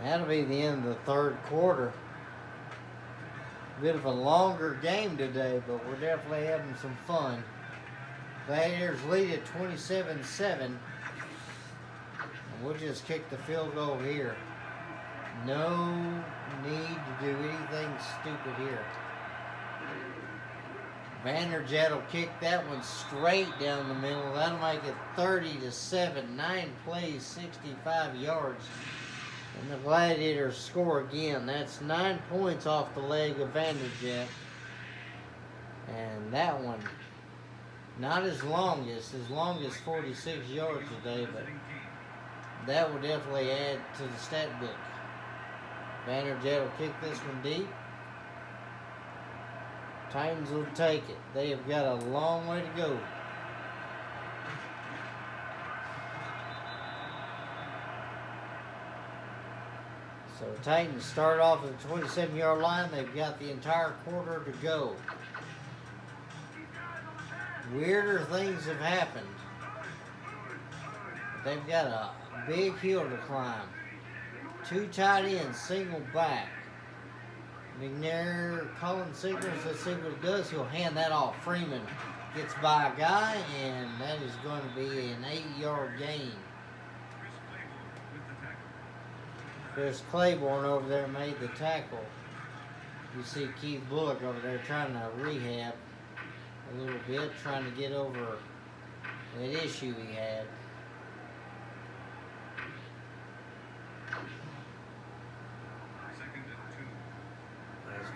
That'll be the end of the third quarter. Bit of a longer game today, but we're definitely having some fun. Gladiators lead at 27-7. And we'll just kick the field goal here. No need to do anything stupid here. Vanderjet will kick that one straight down the middle. That'll make it 30-7. 9 plays, 65 yards. And the Gladiators score again. That's 9 points off the leg of Vanderjet. And that one, not as long as 46 yards today, but that will definitely add to the stat book. Vanderjet will kick this one deep. Titans will take it. They have got a long way to go. So the Titans start off at the 27-yard line. They've got the entire quarter to go. Weirder things have happened. They've got a big hill to climb. 2 tight ends, single back. McNair calling signals. Let's see what it does. He'll hand that off. Freeman gets by a guy, and that is going to be an 8-yard gain. Chris Claiborne over there made the tackle. You see Keith Bullock over there trying to rehab a little bit, trying to get over that issue he had.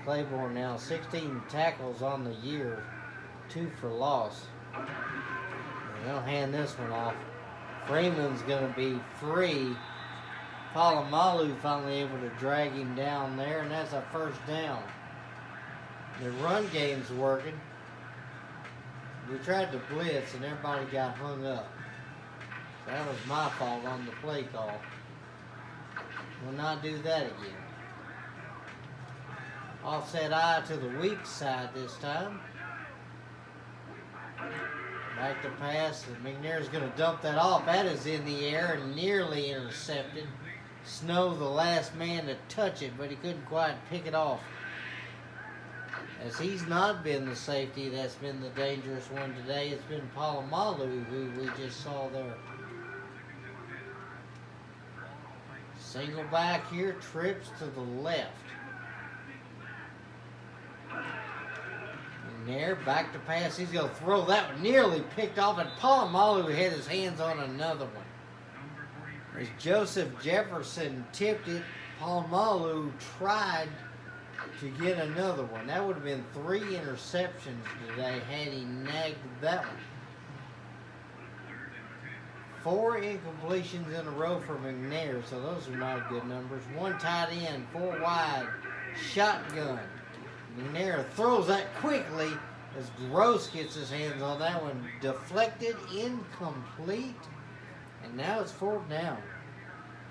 Claiborne now 16 tackles on the year, 2 for loss. And they'll hand this one off. Freeman's going to be free. Palomalu finally able to drag him down there, and that's a first down. The run game's working. We tried to blitz, and everybody got hung up. That was my fault on the play call. We'll not do that again. Offset eye to the weak side this time. Back to pass. McNair's going to dump that off. That is in the air and nearly intercepted. Snow the last man to touch it, but he couldn't quite pick it off. As he's not been the safety that's been the dangerous one today, it's been Palomalu, who we just saw there. Single back here, trips to the left. McNair back to pass. He's going to throw that one. Nearly picked off, and Palomalu had his hands on another one. As Joseph Jefferson tipped it, Palomalu tried to get another one. That would have been 3 interceptions today had he nagged that one. 4 incompletions in a row for McNair, so those are not good numbers. 1 tight end, 4 wide, shotgun. McNair throws that quickly as Gross gets his hands on that one. Deflected, incomplete, and now it's 4th down.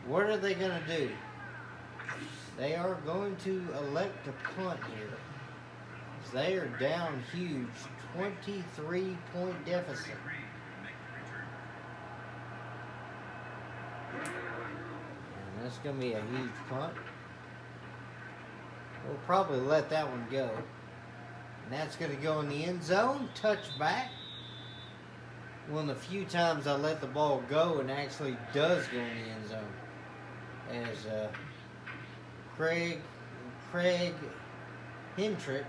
What are they going to do? They are going to elect to punt here. They are down huge, 23-point deficit. And that's going to be a huge punt. We'll probably let that one go. And that's going to go in the end zone. Touchback. One of the few times I let the ball go and actually does go in the end zone. As Craig Hentrich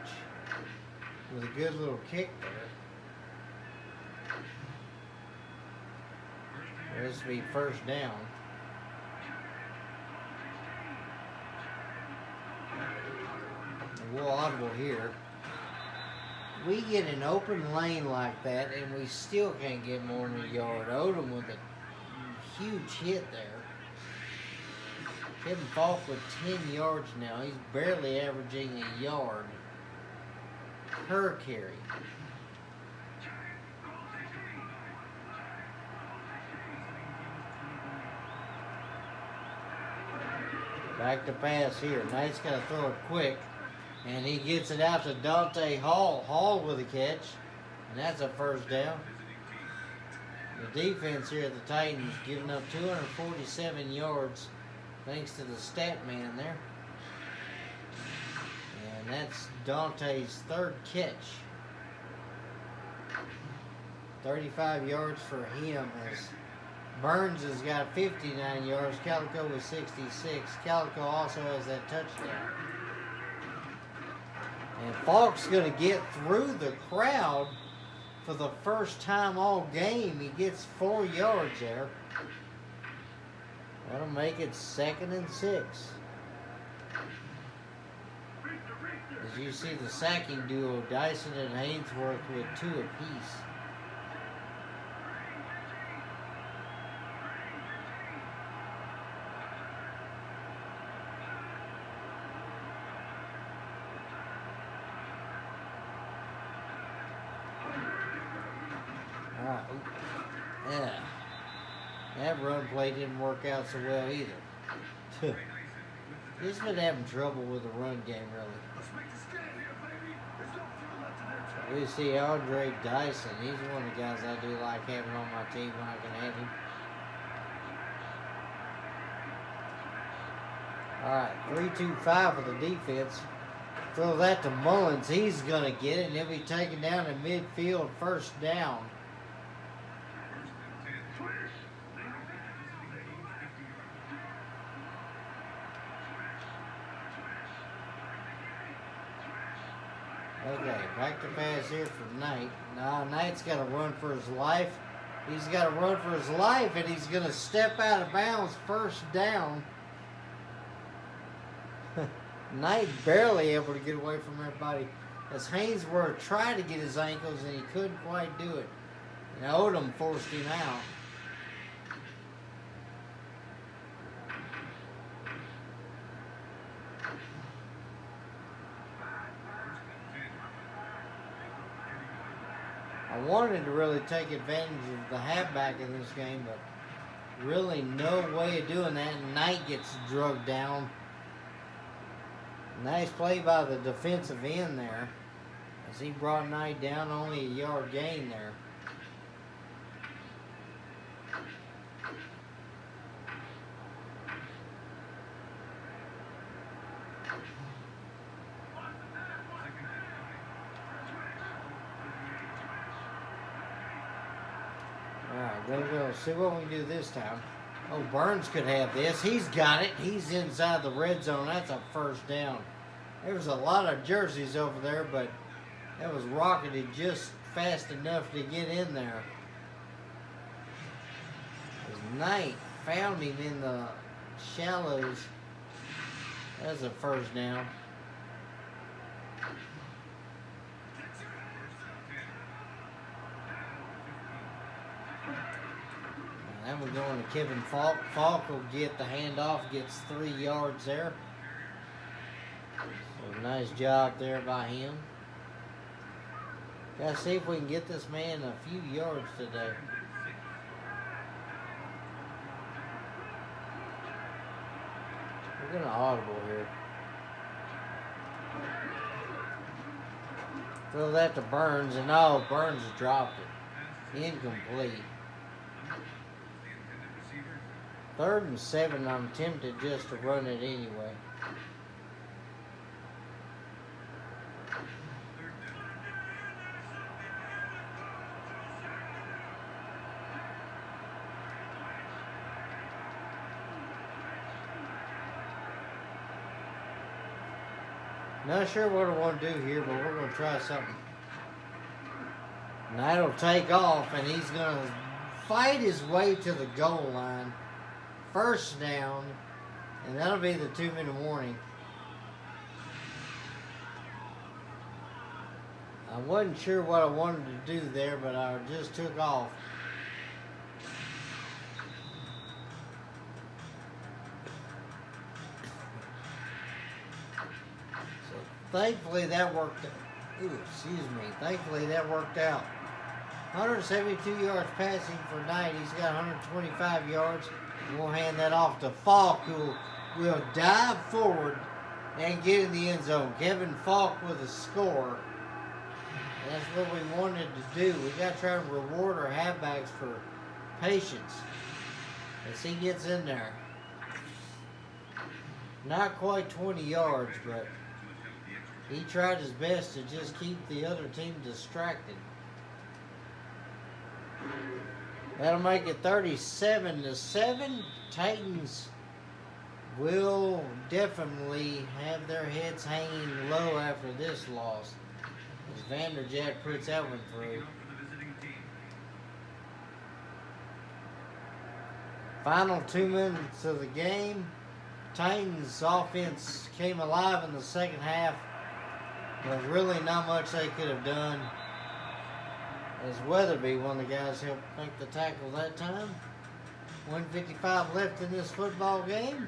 with a good little kick there. This will be 1st down. We'll audible here. We get an open lane like that, and we still can't get more than a yard. Odom with a huge hit there. Kevin Falk with 10 yards now. He's barely averaging a yard per carry. Back to pass here. Knight's got to throw it quick. And he gets it out to Dante Hall. Hall with a catch. And that's a 1st down. The defense here at the Titans giving up 247 yards thanks to the stat man there. And that's Dante's third catch. 35 yards for him, as Burns has got 59 yards. Calico with 66. Calico also has that touchdown. And Falk's going to get through the crowd for the first time all game. He gets 4 yards there. That'll make it 2nd and 6. As you see the sacking duo, Dyson and Hainsworth with 2 apiece. Alright, yeah. That run play didn't work out so well either. He's been having trouble with the run game, really. We see Andre Dyson. He's one of the guys I do like having on my team when I can have him. Alright, 3-2-5 for the defense. Throw that to Mullins. He's going to get it, and he'll be taken down in midfield, first down. Okay, back to pass here for Knight. Now, Knight's got to run for his life. He's got to run for his life, and he's going to step out of bounds, first down. Knight barely able to get away from everybody, as Hainsworth tried to get his ankles, and he couldn't quite do it. And Odom forced him out. I wanted to really take advantage of the halfback in this game, but really no way of doing that. And Knight gets drugged down. Nice play by the defensive end there, as he brought Knight down, only a yard gain there. Alright, we'll go see what we can do this time. Oh, Burns could have this. He's got it. He's inside the red zone. That's a first down. There was a lot of jerseys over there, but that was rocketed just fast enough to get in there. As Knight found him in the shallows. That's a first down. Then we're going to Kevin Falk. Falk will get the handoff, gets 3 yards there. So nice job there by him. Gotta see if we can get this man a few yards today. We're going to audible here. Throw that to Burns, and oh, Burns dropped it. Incomplete. 3rd and 7, I'm tempted just to run it anyway. Not sure what I want to do here, but we're going to try something. Knight will take off, and he's going to fight his way to the goal line. First down, and that'll be the 2-minute warning. I wasn't sure what I wanted to do there, but I just took off. So thankfully that worked out. Ooh, excuse me. Thankfully that worked out. 172 yards passing for Knight. He's got 125 yards. We'll hand that off to Falk, who will dive forward and get in the end zone. Kevin Falk with a score. That's what we wanted to do. We got to try to reward our halfbacks for patience as he gets in there. Not quite 20 yards, but he tried his best to just keep the other team distracted. That'll make it 37-7. Titans will definitely have their heads hanging low after this loss, as Vanderjagt puts that one through. Final 2 minutes of the game. Titans offense came alive in the second half. There's really not much they could have done, as Weatherby, one of the guys, helped make the tackle that time. 1:55 left in this football game.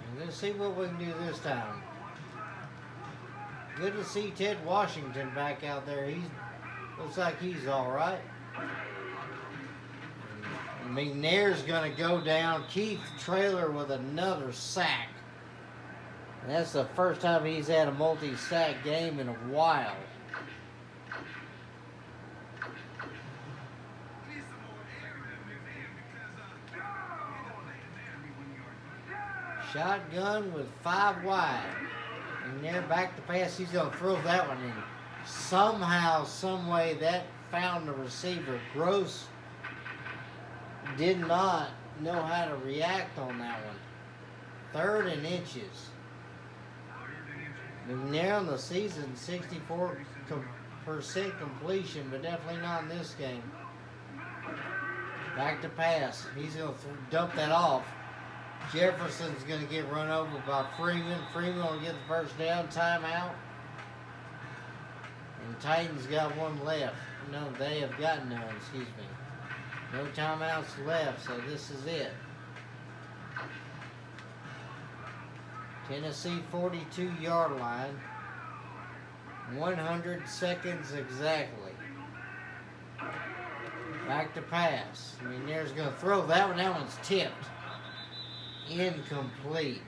And let's see what we can do this time. Good to see Ted Washington back out there. He looks like he's all right. McNair's going to go down. Keith Traylor with another sack. And that's the first time he's had a multi-sack game in a while. Shotgun with 5 wide. McNair back to pass. He's going to throw that one in. Somehow, some way, that found the receiver. Gross did not know how to react on that one. 3rd and inches. McNair on the season, 64% completion, but definitely not in this game. Back to pass. He's going to dump that off. Jefferson's going to get run over by Freeman. Freeman will get the first down. Timeout. And Titans got one left. No, they have got none, excuse me. No timeouts left, so this is it. Tennessee 42-yard line. 100 seconds exactly. Back to pass. McNair's going to throw that one. That one's tipped. Incomplete.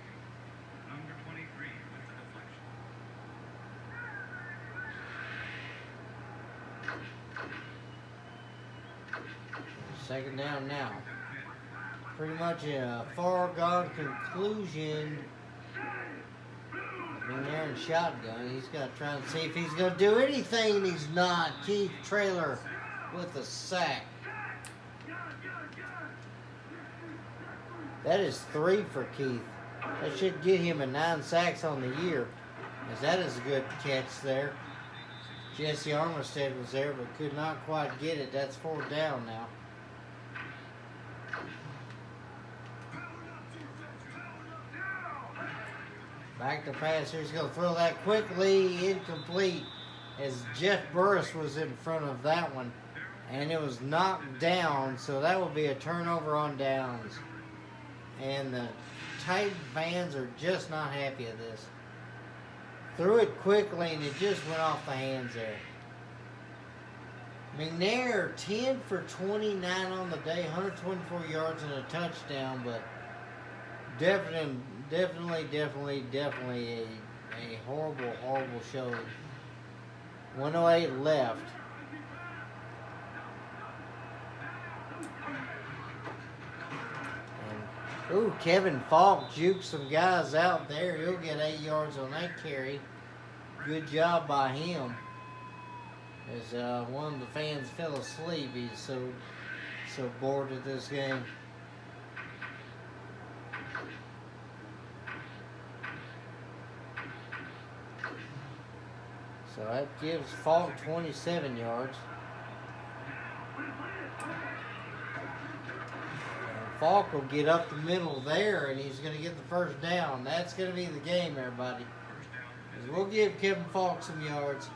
Second down now. Pretty much a far-gone conclusion. McNair in shotgun. He's got to try and see if he's going to do anything. He's not. Keith Traylor with a sack. That is 3 for Keith. That should get him a 9 sacks on the year, as that is a good catch there. Jesse Armistead was there, but could not quite get it. That's 4th down now. Back to pass. He's going to throw that quickly. Incomplete, as Jeff Burris was in front of that one, and it was knocked down, so that will be a turnover on downs. And the Titan fans are just not happy at this. Threw it quickly, and it just went off the hands there. McNair, 10 for 29 on the day, 124 yards and a touchdown, but definitely a horrible showing. 108 left. Ooh, Kevin Falk juked some guys out there. He'll get 8 yards on that carry. Good job by him. As one of the fans fell asleep, he's so bored at this game. So that gives Falk 27 yards. Falk will get up the middle there, and he's going to get the first down. That's going to be the game, everybody. As we'll give Kevin Falk some yards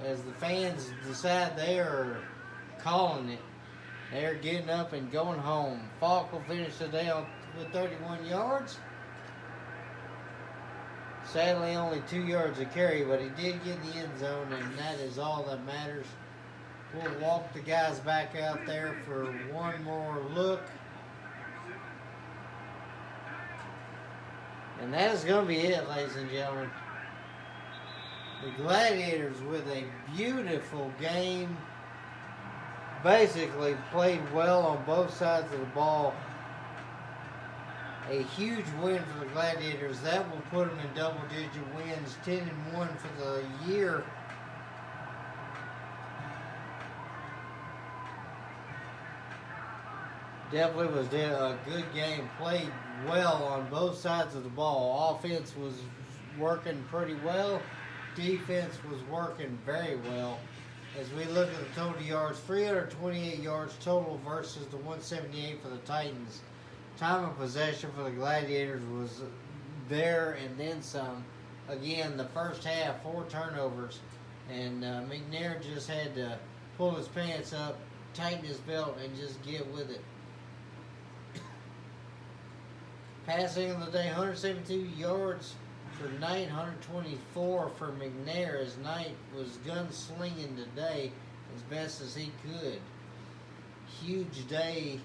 as the fans decide they are calling it. They're getting up and going home. Falk will finish the day with 31 yards. Sadly, only 2 yards a carry, but he did get in the end zone, and that is all that matters. We'll walk the guys back out there for one more look. And that is going to be it, ladies and gentlemen. The Gladiators with a beautiful game. Basically played well on both sides of the ball. A huge win for the Gladiators. That will put them in double-digit wins, 10-1 for the year. Definitely was a good game. Played well on both sides of the ball. Offense was working pretty well. Defense was working very well. As we look at the total yards, 328 yards total versus the 178 for the Titans. Time of possession for the Gladiators was there and then some. Again, the first half, 4 turnovers. And McNair just had to pull his pants up, tighten his belt, and just get with it. Passing of the day, 172 yards for Knight, 124 for McNair, as Knight was gunslinging today as best as he could. Huge day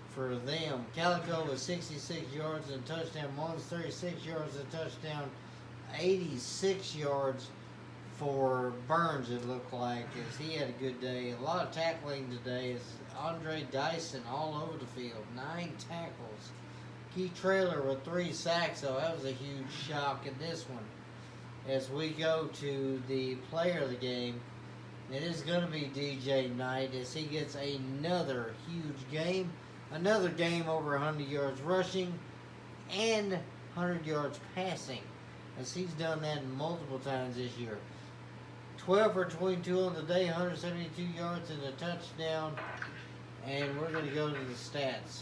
for them. Calico was 66 yards and a touchdown. Mullins 36 yards and a touchdown. 86 yards for Burns, it looked like, as he had a good day. A lot of tackling today as Andre Dyson all over the field. 9 tackles. Key Trailer with 3 sacks, though. That was a huge shock in this one. As we go to the player of the game, it is going to be DJ Knight as he gets another huge game. Another game over 100 yards rushing and 100 yards passing, as he's done that multiple times this year. 12 for 22 on the day, 172 yards and a touchdown. And we're going to go to the stats.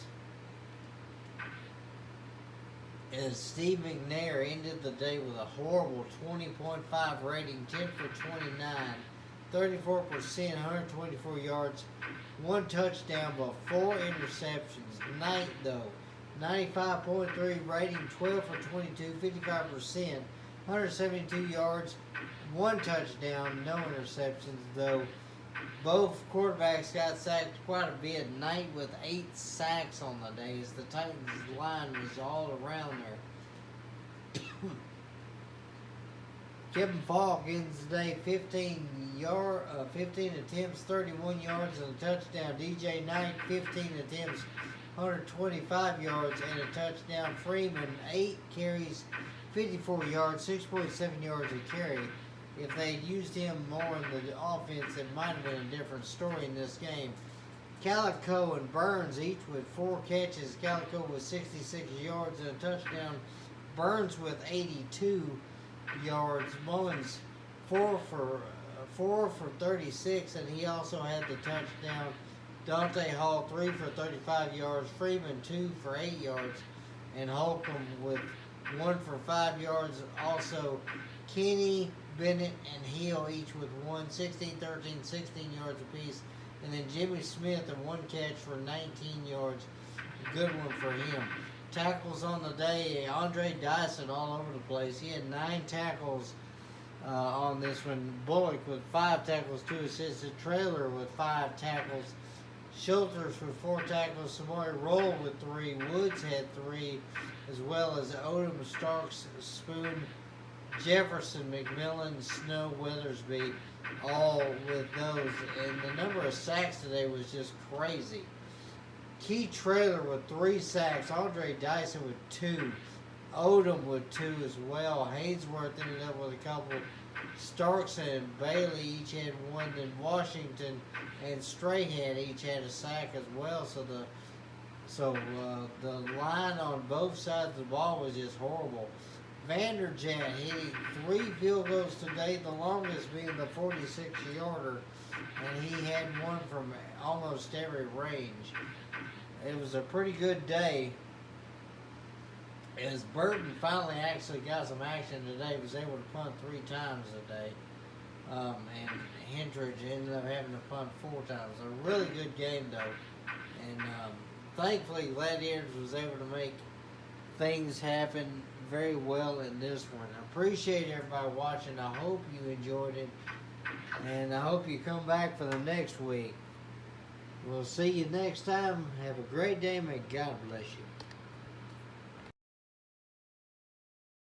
As Steve McNair ended the day with a horrible 20.5 rating, 10 for 29, 34%, 124 yards, 1 touchdown, but 4 interceptions. Knight, though, 95.3 rating, 12 for 22, 55%, 172 yards, 1 touchdown, no interceptions, though. Both quarterbacks got sacked quite a bit. Knight with 8 sacks on the day, as the Titans line was all around there. Kevin Falk ends the day 15 attempts, 31 yards and a touchdown. DJ Knight 15 attempts, 125 yards and a touchdown. Freeman 8 carries, 54 yards, 6.7 yards a carry. If they'd used him more in the offense, it might have been a different story in this game. Calico and Burns each with 4 catches. Calico with 66 yards and a touchdown. Burns with 82 yards. Mullins 4 for 36, and he also had the touchdown. Dante Hall 3 for 35 yards. Freeman 2 for 8 yards, and Holcomb with 1 for 5 yards. Also, Kenny, Bennett, and Hill each with 1, 16, 13, 16 yards apiece. And then Jimmy Smith and 1 catch for 19 yards. A good one for him. Tackles on the day, Andre Dyson all over the place. He had 9 tackles on this one. Bullock with 5 tackles, 2 assists. Trailer with 5 tackles. Schulters with 4 tackles. Samori Roll with 3. Woods had 3, as well as Odom, Starks, Spoon, Jefferson, McMillan, Snow, Weathersby, all with those. And the number of sacks today was just crazy. Key Trailer with 3 sacks. Andre Dyson with 2. Odom with 2 as well. Hainsworth ended up with a couple. Starks and Bailey each had 1. Then Washington and Strahan each had a sack as well. So the line on both sides of the ball was just horrible. Vanderjagt hitting 3 field goals today, the longest being the 46-yarder, and he had 1 from almost every range. It was a pretty good day, as Burton finally actually got some action today. Was able to punt 3 times today, and Hendridge ended up having to punt 4 times. A really good game, though, and thankfully Gladiators was able to make things happen very well in this one. I appreciate everybody watching. I hope you enjoyed it, and I hope you come back for the next week. We'll see you next time. Have a great day. May God bless you.